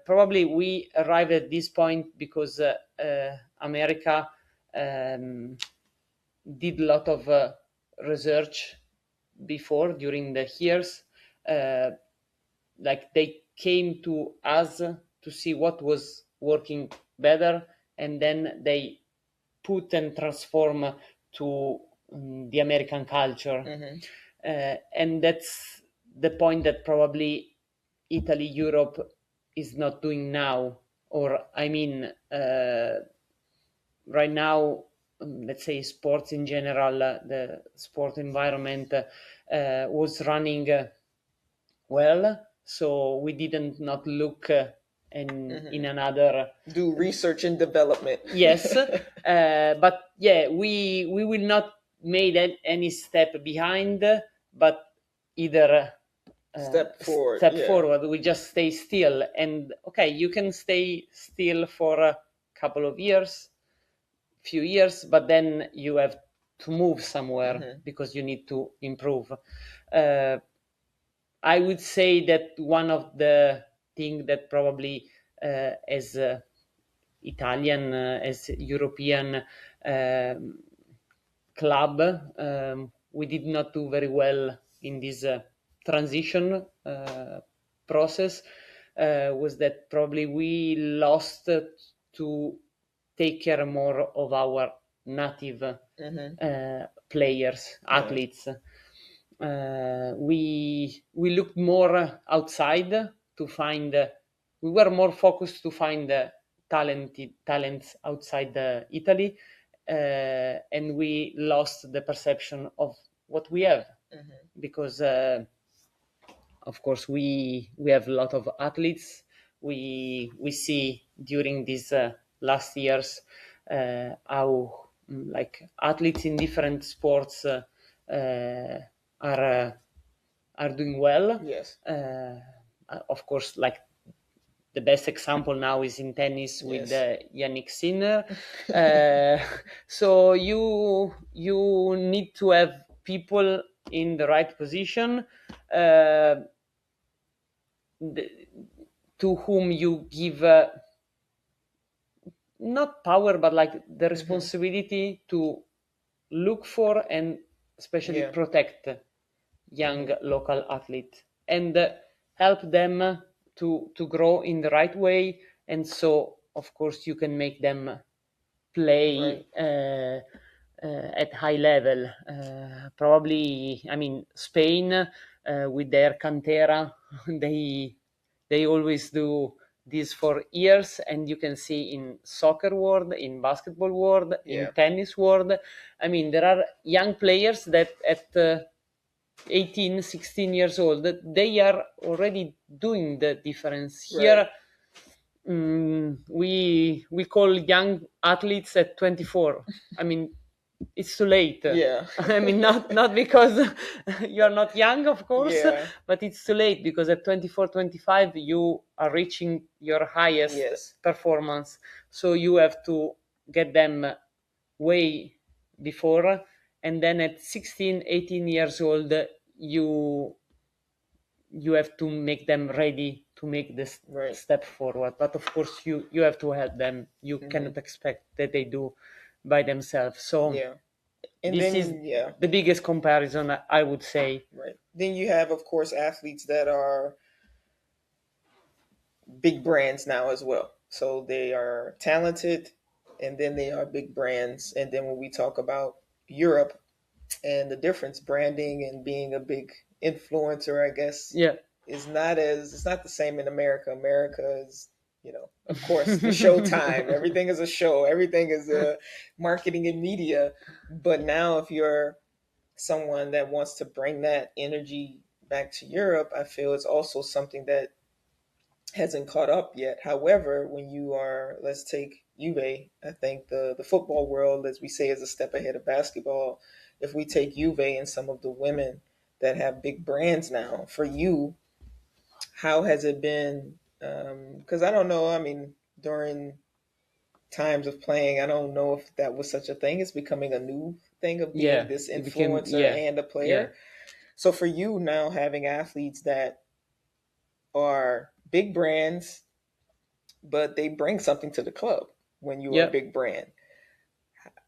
probably we arrived at this point because America did a lot of research before during the years. Like they came to us to see what was working better, and then they put and transform to the American culture. And that's the point that probably Italy, Europe is not doing now. Or I mean, right now, let's say sports in general, the sport environment was running well, so we didn't not look in another do research and development. Yes, but we will not made any step behind, but either step forward. Forward. We just stay still, and okay, you can stay still for a couple of years, few years, but then you have to move somewhere because you need to improve. I would say that one of the things that probably as Italian, as European club, we did not do very well in this transition process, was that probably we lost to take care more of our native players, athletes. We looked more outside to find. We were more focused to find talents outside Italy, and we lost the perception of what we have, because of course we have a lot of athletes. We see during these last years how like athletes in different sports are doing well. Yes. Of course, like the best example now is in tennis with Yannick Sinner. So you need to have people in the right position to whom you give not power, but like the responsibility to look for and especially protect young local athlete and help them to grow in the right way. And so of course you can make them play at high level. Probably, I mean, Spain with their cantera, they always do this for years, and you can see in soccer world, in basketball world, in tennis world. I mean, there are young players that at 18, 16 years old, they are already doing the difference. Here, we call young athletes at 24. I mean, it's too late. Yeah. I mean, not because you are not young, of course, Yeah. but it's too late because at 24, 25, you are reaching your highest Yes. performance. So you have to get them way before. And then at 16, 18 years old, you have to make them ready to make this Right. step forward. But of course, you have to help them. You cannot expect that they do by themselves. So Yeah. And this then, is yeah. the biggest comparison, I would say. Right. Then you have, of course, athletes that are big brands now as well. So they are talented, and then they are big brands. And then when we talk about Europe and the difference, branding and being a big influencer, I guess, Yeah. is not as, it's not the same in America. America is, you know, of course, the showtime. Everything is a show. Everything is marketing and media. But now, if you're someone that wants to bring that energy back to Europe, I feel it's also something that hasn't caught up yet. However, when you are, let's take Juve, I think the football world, as we say, is a step ahead of basketball. If we take Juve and some of the women that have big brands now, for you, how has it been? Because I don't know. I mean, during times of playing, I don't know if that was such a thing. It's becoming a new thing of being Yeah, this it became, influencer and a player. So for you now, having athletes that are big brands, but they bring something to the club when you are a big brand.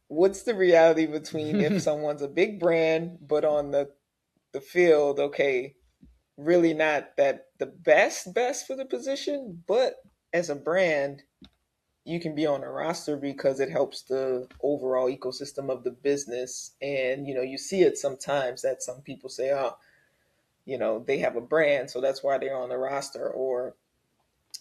What's the reality between if someone's a big brand, but on the field, okay, really not that the best for the position, but as a brand, you can be on a roster because it helps the overall ecosystem of the business. And, you know, you see it sometimes that some people say, oh, you know, they have a brand, so that's why they're on the roster. Or,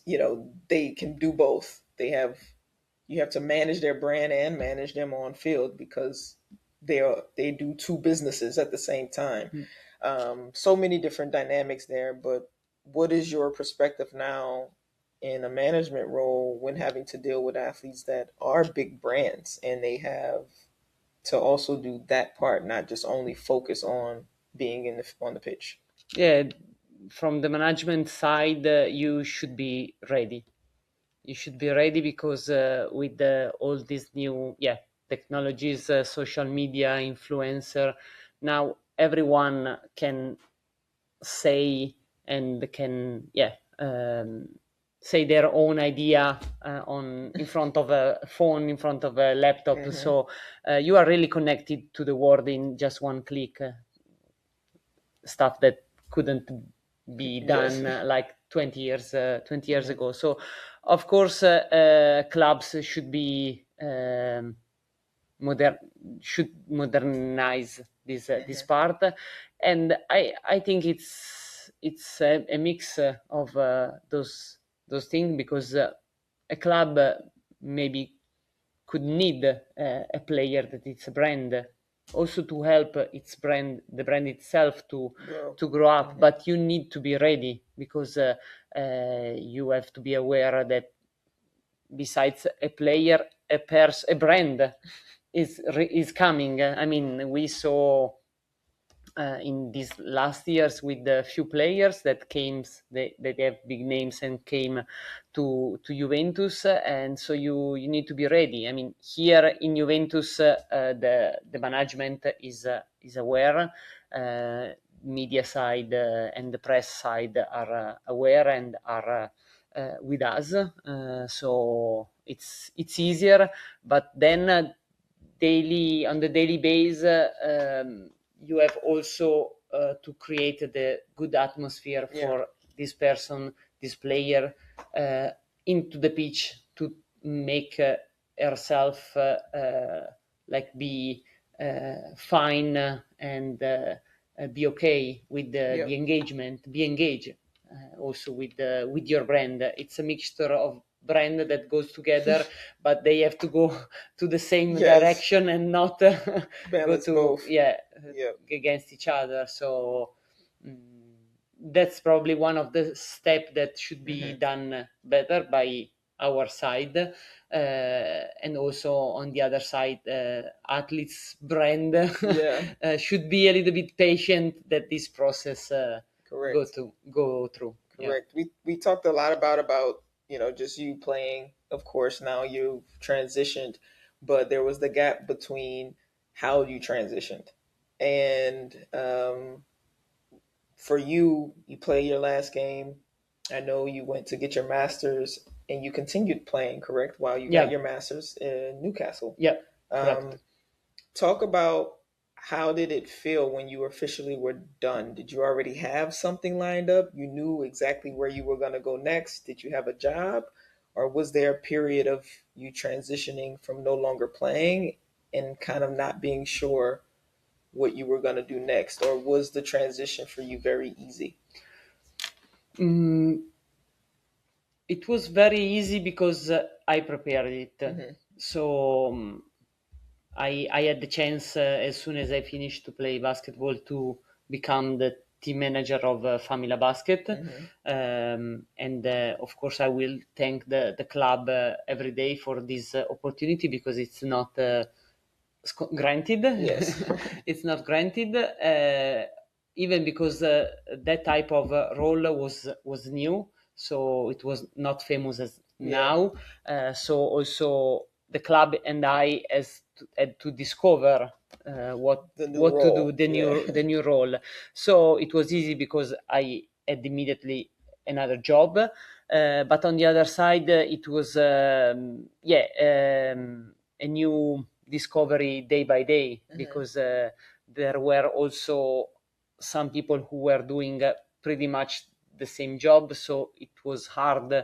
you know, they can do both. You have to manage their brand and manage them on field because they do two businesses at the same time. So many different dynamics there. But what is your perspective now in a management role when having to deal with athletes that are big brands and they have to also do that part, not just only focus on being on the pitch? Yeah, from the management side, you should be ready. You should be ready because with all these new technologies, social media, influencer, now everyone can say and can say their own idea on in front of a phone, in front of a laptop. So you are really connected to the world in just one click. Stuff that couldn't be done like 20 years ago. So of course clubs should be should modernize this part, and I think it's a mix of those things, because a club maybe could need a player that it's a brand also to help the brand itself to grow up. But you need to be ready, because you have to be aware that besides a player, a brand is coming. I mean, we saw in these last years with a few players that they have big names and came to Juventus, and so you need to be ready. I mean, here in Juventus, the management is aware. Media side and the press side are aware and are with us, so it's easier. But then on the daily basis, you have also to create the good atmosphere for this person, this player, into the pitch, to make herself like be fine and be okay with the engagement, be engaged also with your brand. It's a mixture of brand that goes together, but they have to go to the same direction and not go to both. against each other. So that's probably one of the steps that should be done better by our side, and also on the other side, athletes brand should be a little bit patient that this process go through. Correct. We talked a lot about just you playing. Of course, now you've transitioned, but there was the gap between how you transitioned, and for you, you play your last game. I know you went to get your master's, and you continued playing, correct? While you got your master's in Newcastle. Yeah. Correct. Talk about how did it feel when you officially were done? Did you already have something lined up? You knew exactly where you were going to go next? Did you have a job? Or was there a period of you transitioning from no longer playing and kind of not being sure what you were going to do next? Or was the transition for you very easy? It was very easy because I prepared it. Mm-hmm. So I had the chance as soon as I finished to play basketball to become the team manager of Famila Basket. Mm-hmm. And of course I will thank the club every day for this opportunity, because it's not granted. Yes. It's not granted, even because that type of role was new, so it was not famous as now. So also the club and I had to discover what to do, the new role. So it was easy because I had immediately another job, but on the other side it was a new discovery day by day, because there were also some people who were doing pretty much the same job, so it was hard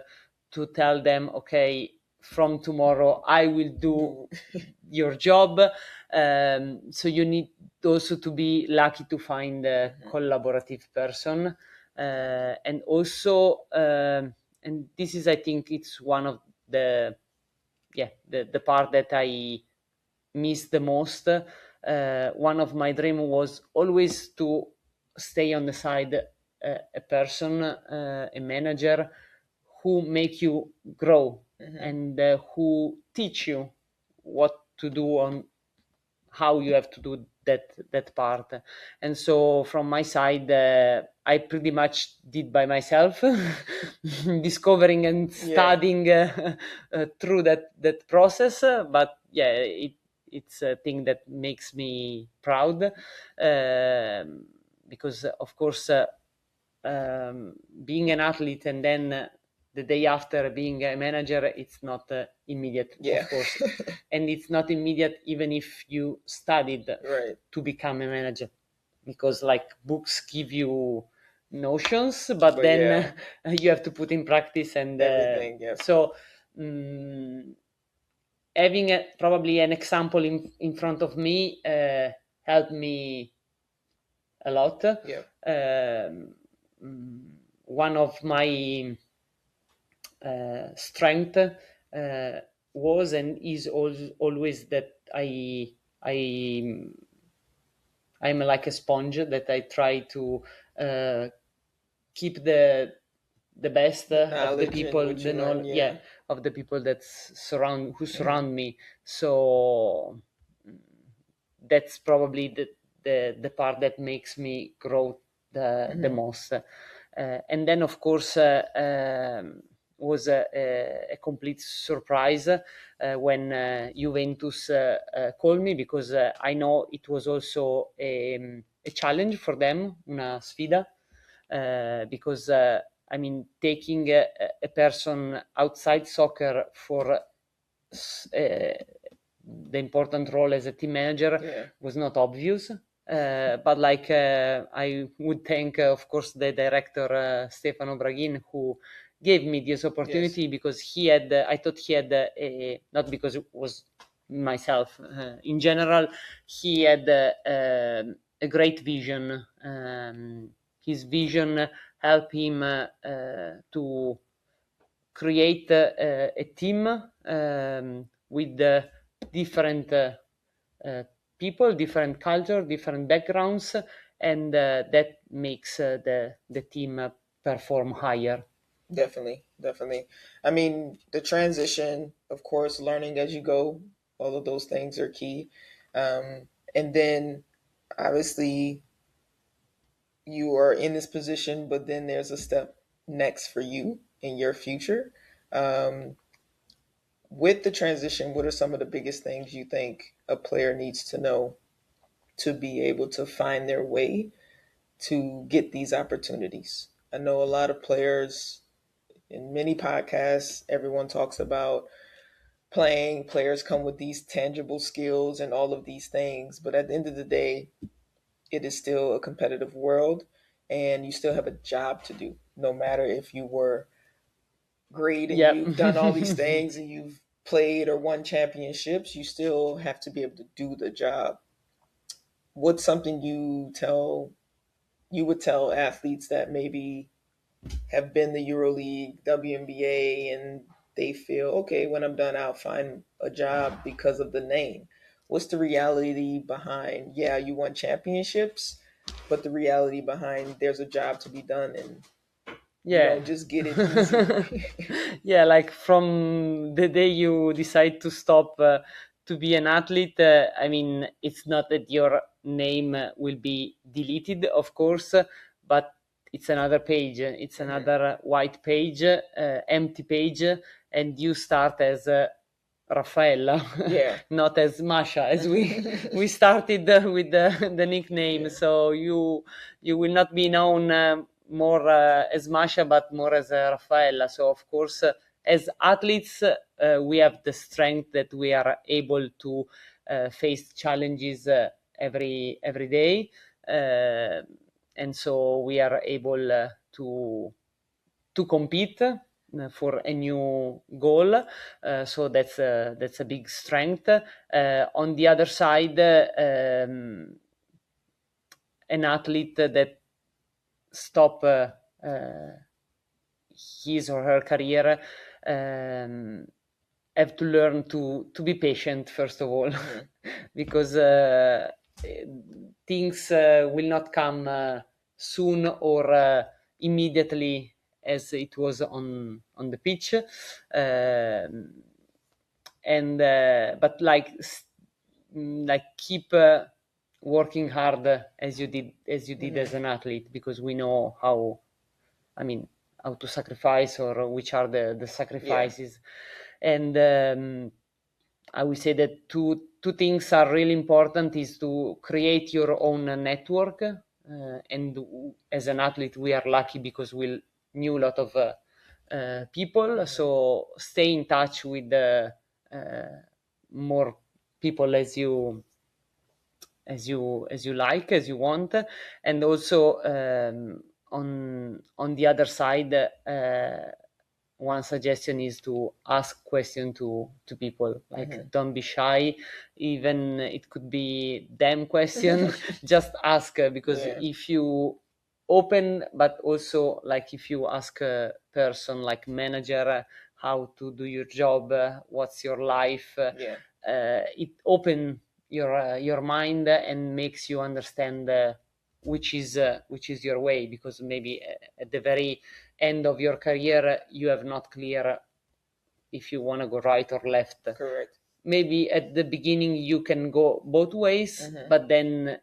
to tell them, okay, from tomorrow I will do your job. So you need also to be lucky to find a collaborative person, and also and this is, I think it's one of the part that I miss the most. One of my dream was always to stay on the side, a person, a manager who make you grow, and who teach you what to do on how you have to do that part. And so from my side, I pretty much did by myself, discovering and studying through that process. But it's a thing that makes me proud, because of course being an athlete and then the day after being a manager, it's not immediate, of course. And it's not immediate even if you studied to become a manager, because like books give you notions, but then you have to put in practice and everything. So having probably an example in front of me helped me a lot. One of my strength was and is always that I'm like a sponge, that I try to keep the best of the people, of the people that surround me. So that's probably the part that makes me grow the most. And then of course was a complete surprise when Juventus called me, because I know it was also a challenge for them, una sfida, because I mean, taking a person outside soccer for the important role as a team manager was not obvious. But like I would thank, of course, the director Stefano Braghin, who gave me this opportunity, because he had, I thought he had, not because it was myself, in general, he had a great vision. His vision helped him to create a team with different people, different culture, different backgrounds, and that makes the team perform higher. Definitely, definitely. I mean, the transition, of course, learning as you go, all of those things are key. And then obviously you are in this position, but then there's a step next for you in your future. Um, with the transition, what are some of the biggest things you think a player needs to know to be able to find their way to get these opportunities? I know a lot of players in many podcasts, everyone talks about playing, players come with these tangible skills and all of these things, but at the end of the day, it is still a competitive world and you still have a job to do. No matter if you were great and Yeah. you've done all these things and you've played or won championships, you still have to be able to do the job. What's something you would tell athletes that maybe have been the EuroLeague, WNBA, and they feel, okay, when I'm done, I'll find a job because of the name? What's the reality behind, yeah, you won championships, but the reality behind there's a job to be done and you Yeah. don't just get it easy. Yeah, like from the day you decide to stop to be an athlete, I mean, it's not that your name will be deleted, of course, but it's another page. It's another white page, empty page, and you start as Raffaella, Yeah. not as Masha, as we started with the nickname. Yeah. So you will not be known more as Masha, but more as Raffaella. So of course, as athletes, we have the strength that we are able to face challenges every day, and so we are able to compete for a new goal. So that's a big strength. On the other side, an athlete that stop his or her career have to learn to be patient, first of all, because things will not come soon or immediately as it was on the pitch. And but like keep working hard as you did as an athlete, because we know how, I mean, how to sacrifice, or which are the sacrifices. And I would say that two things are really important: is to create your own network, and as an athlete we are lucky because we knew a lot of people. So stay in touch with more people as you like, as you want. And also on the other side, one suggestion is to ask question to people, like don't be shy, even it could be damn question. Just ask, because Yeah. if you open, but also like if you ask a person like manager how to do your job, what's your life, Yeah. it open your mind and makes you understand which is your way, because maybe at the very end of your career you have not clear if you want to go right or left. Correct. Maybe at the beginning you can go both ways, but then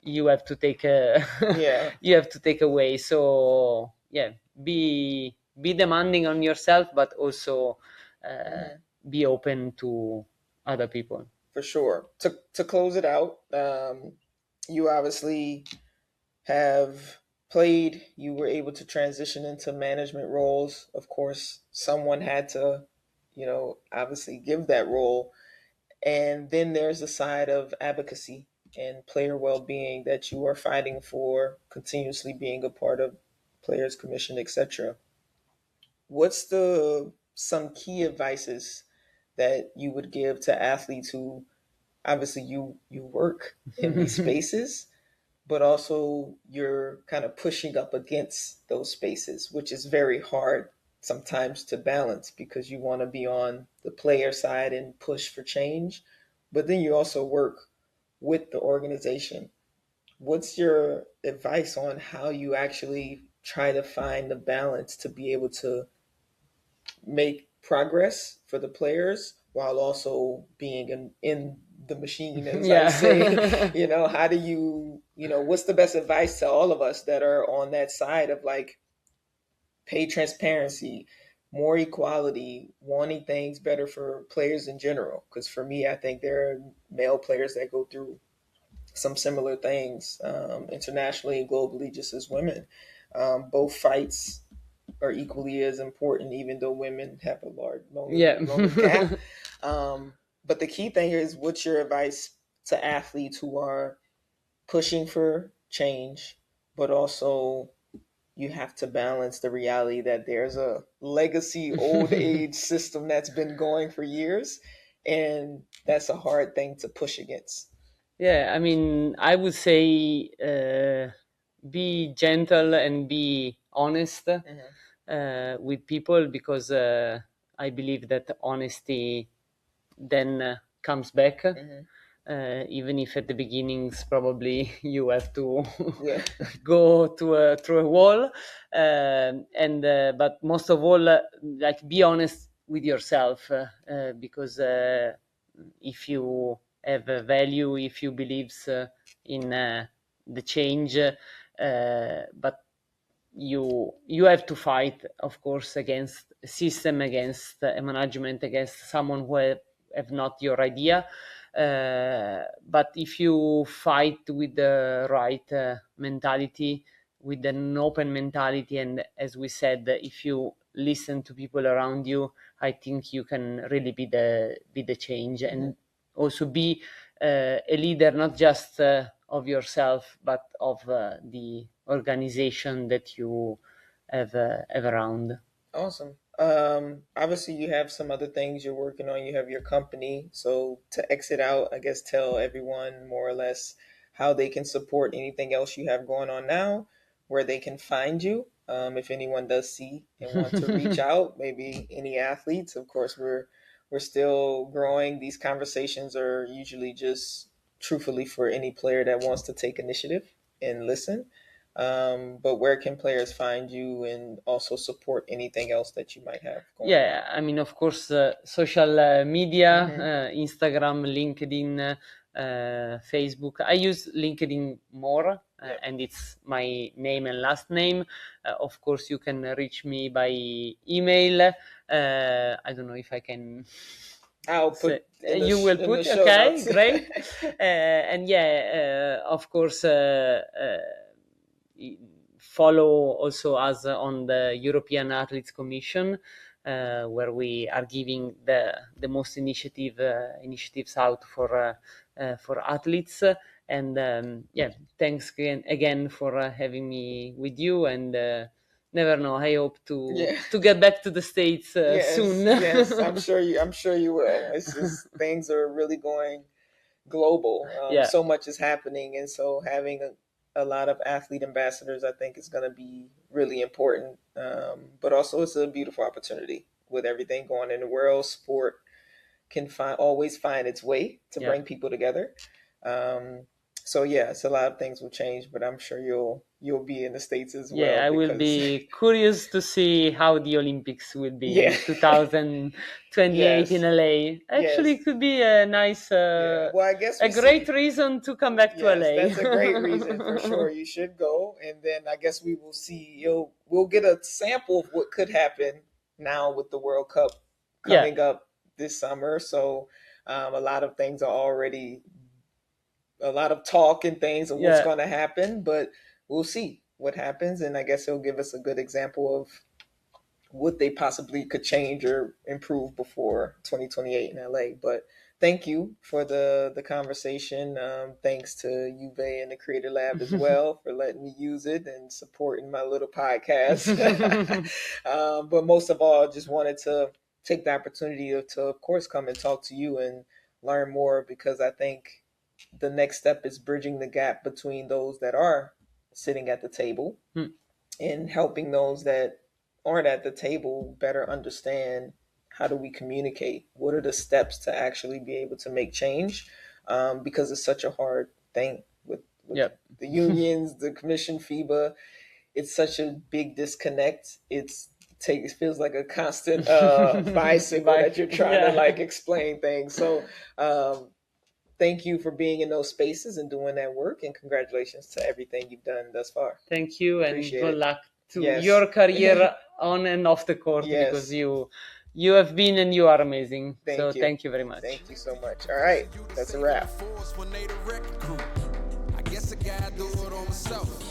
you have to take a Yeah. you have to take away. So yeah, be demanding on yourself, but also be open to other people. For sure. To close it out, you obviously have played, you were able to transition into management roles. Of course, someone had to, obviously give that role. And then there's the side of advocacy and player well-being that you are fighting for, continuously being a part of players commission, etc. What's the some key advices that you would give to athletes who obviously you work in these spaces, but also you're kind of pushing up against those spaces, which is very hard sometimes to balance because you want to be on the player side and push for change, but then you also work with the organization. What's your advice on how you actually try to find the balance to be able to make progress for the players while also being in the machine, as I say. Yeah. How do what's the best advice to all of us that are on that side of like pay transparency, more equality, wanting things better for players in general? Because for me, I think there are male players that go through some similar things, internationally and globally, just as women. Both fights are equally as important, even though women have a Yeah. longer gap. But the key thing here is, what's your advice to athletes who are pushing for change, but also you have to balance the reality that there's a legacy old age system that's been going for years, and that's a hard thing to push against. Yeah, I mean, I would say be gentle and be honest with people, because I believe that honesty then comes back. Even if at the beginnings probably you have to Yeah. go through a wall, and but most of all, like, be honest with yourself, because if you have a value, if you believe in the change, but you have to fight, of course, against a system, against a management, against someone who have not your idea. But if you fight with the right mentality, with an open mentality, and as we said, if you listen to people around you, I think you can really be the change, and also be a leader, not just of yourself, but of the organization that you have around. Awesome. Obviously, you have some other things you're working on. You have your company. So to exit out, I guess tell everyone more or less how they can support anything else you have going on now, where they can find you. If anyone does see and want to reach out, maybe any athletes. Of course, we're still growing. These conversations are usually just truthfully for any player that wants to take initiative and listen. But where can players find you and also support anything else that you might have going on? Yeah, I mean, of course, social media, Instagram, LinkedIn, Facebook. I use LinkedIn more, and it's my name and last name. Of course, you can reach me by email. I don't know if I can. I'll So, put you will in the put, show okay, notes. great. And yeah, of course, follow also us on the European Athletes Commission, where we are giving the most initiatives out for athletes. And yeah, thanks again for having me with you. And never know, I hope Yeah. to get back to the States Yes, soon. yes. I'm sure you will. It's just things are really going global. Yeah. So much is happening, and so having a lot of athlete ambassadors, I think, is going to be really important. But also, it's a beautiful opportunity with everything going in the world. Sport can always find its way to bring people together. Um, so yeah, it's a lot of things will change, but I'm sure you'll be in the States as Yeah, well I will because be curious to see how the Olympics will be yeah. in 2028 in Yes. LA. Actually, Yes. it could be a nice, Yeah. Well, I guess a we'll great see. reason to come back to Yes, LA. that's a great reason for sure. You should go, and then I guess we will see. We'll get a sample of what could happen now with the World Cup Yeah, coming up this summer. So a lot of things are already a lot of talk and things of what's yeah, going to happen, but we'll see what happens, and I guess it'll give us a good example of what they possibly could change or improve before 2028 in LA. But thank you for the conversation. Thanks to Uve and the Creator Lab as well for letting me use it and supporting my little podcast. But most of all, just wanted to take the opportunity to, of course, come and talk to you and learn more, because I think the next step is bridging the gap between those that are sitting at the table and helping those that aren't at the table better understand how do we communicate, what are the steps to actually be able to make change, because it's such a hard thing with yeah. the unions, the commission, FIBA. it's such a big disconnect. It feels like a constant bicycle that you're trying to like explain things. So thank you for being in those spaces and doing that work, and congratulations to everything you've done thus far. Thank you, and Appreciate good it. luck to Yes. your career on and off the court, Yes. because you have been and you are amazing. Thank you. Thank you very much. Thank you so much. All right, that's a wrap. I guess I gotta do it on myself.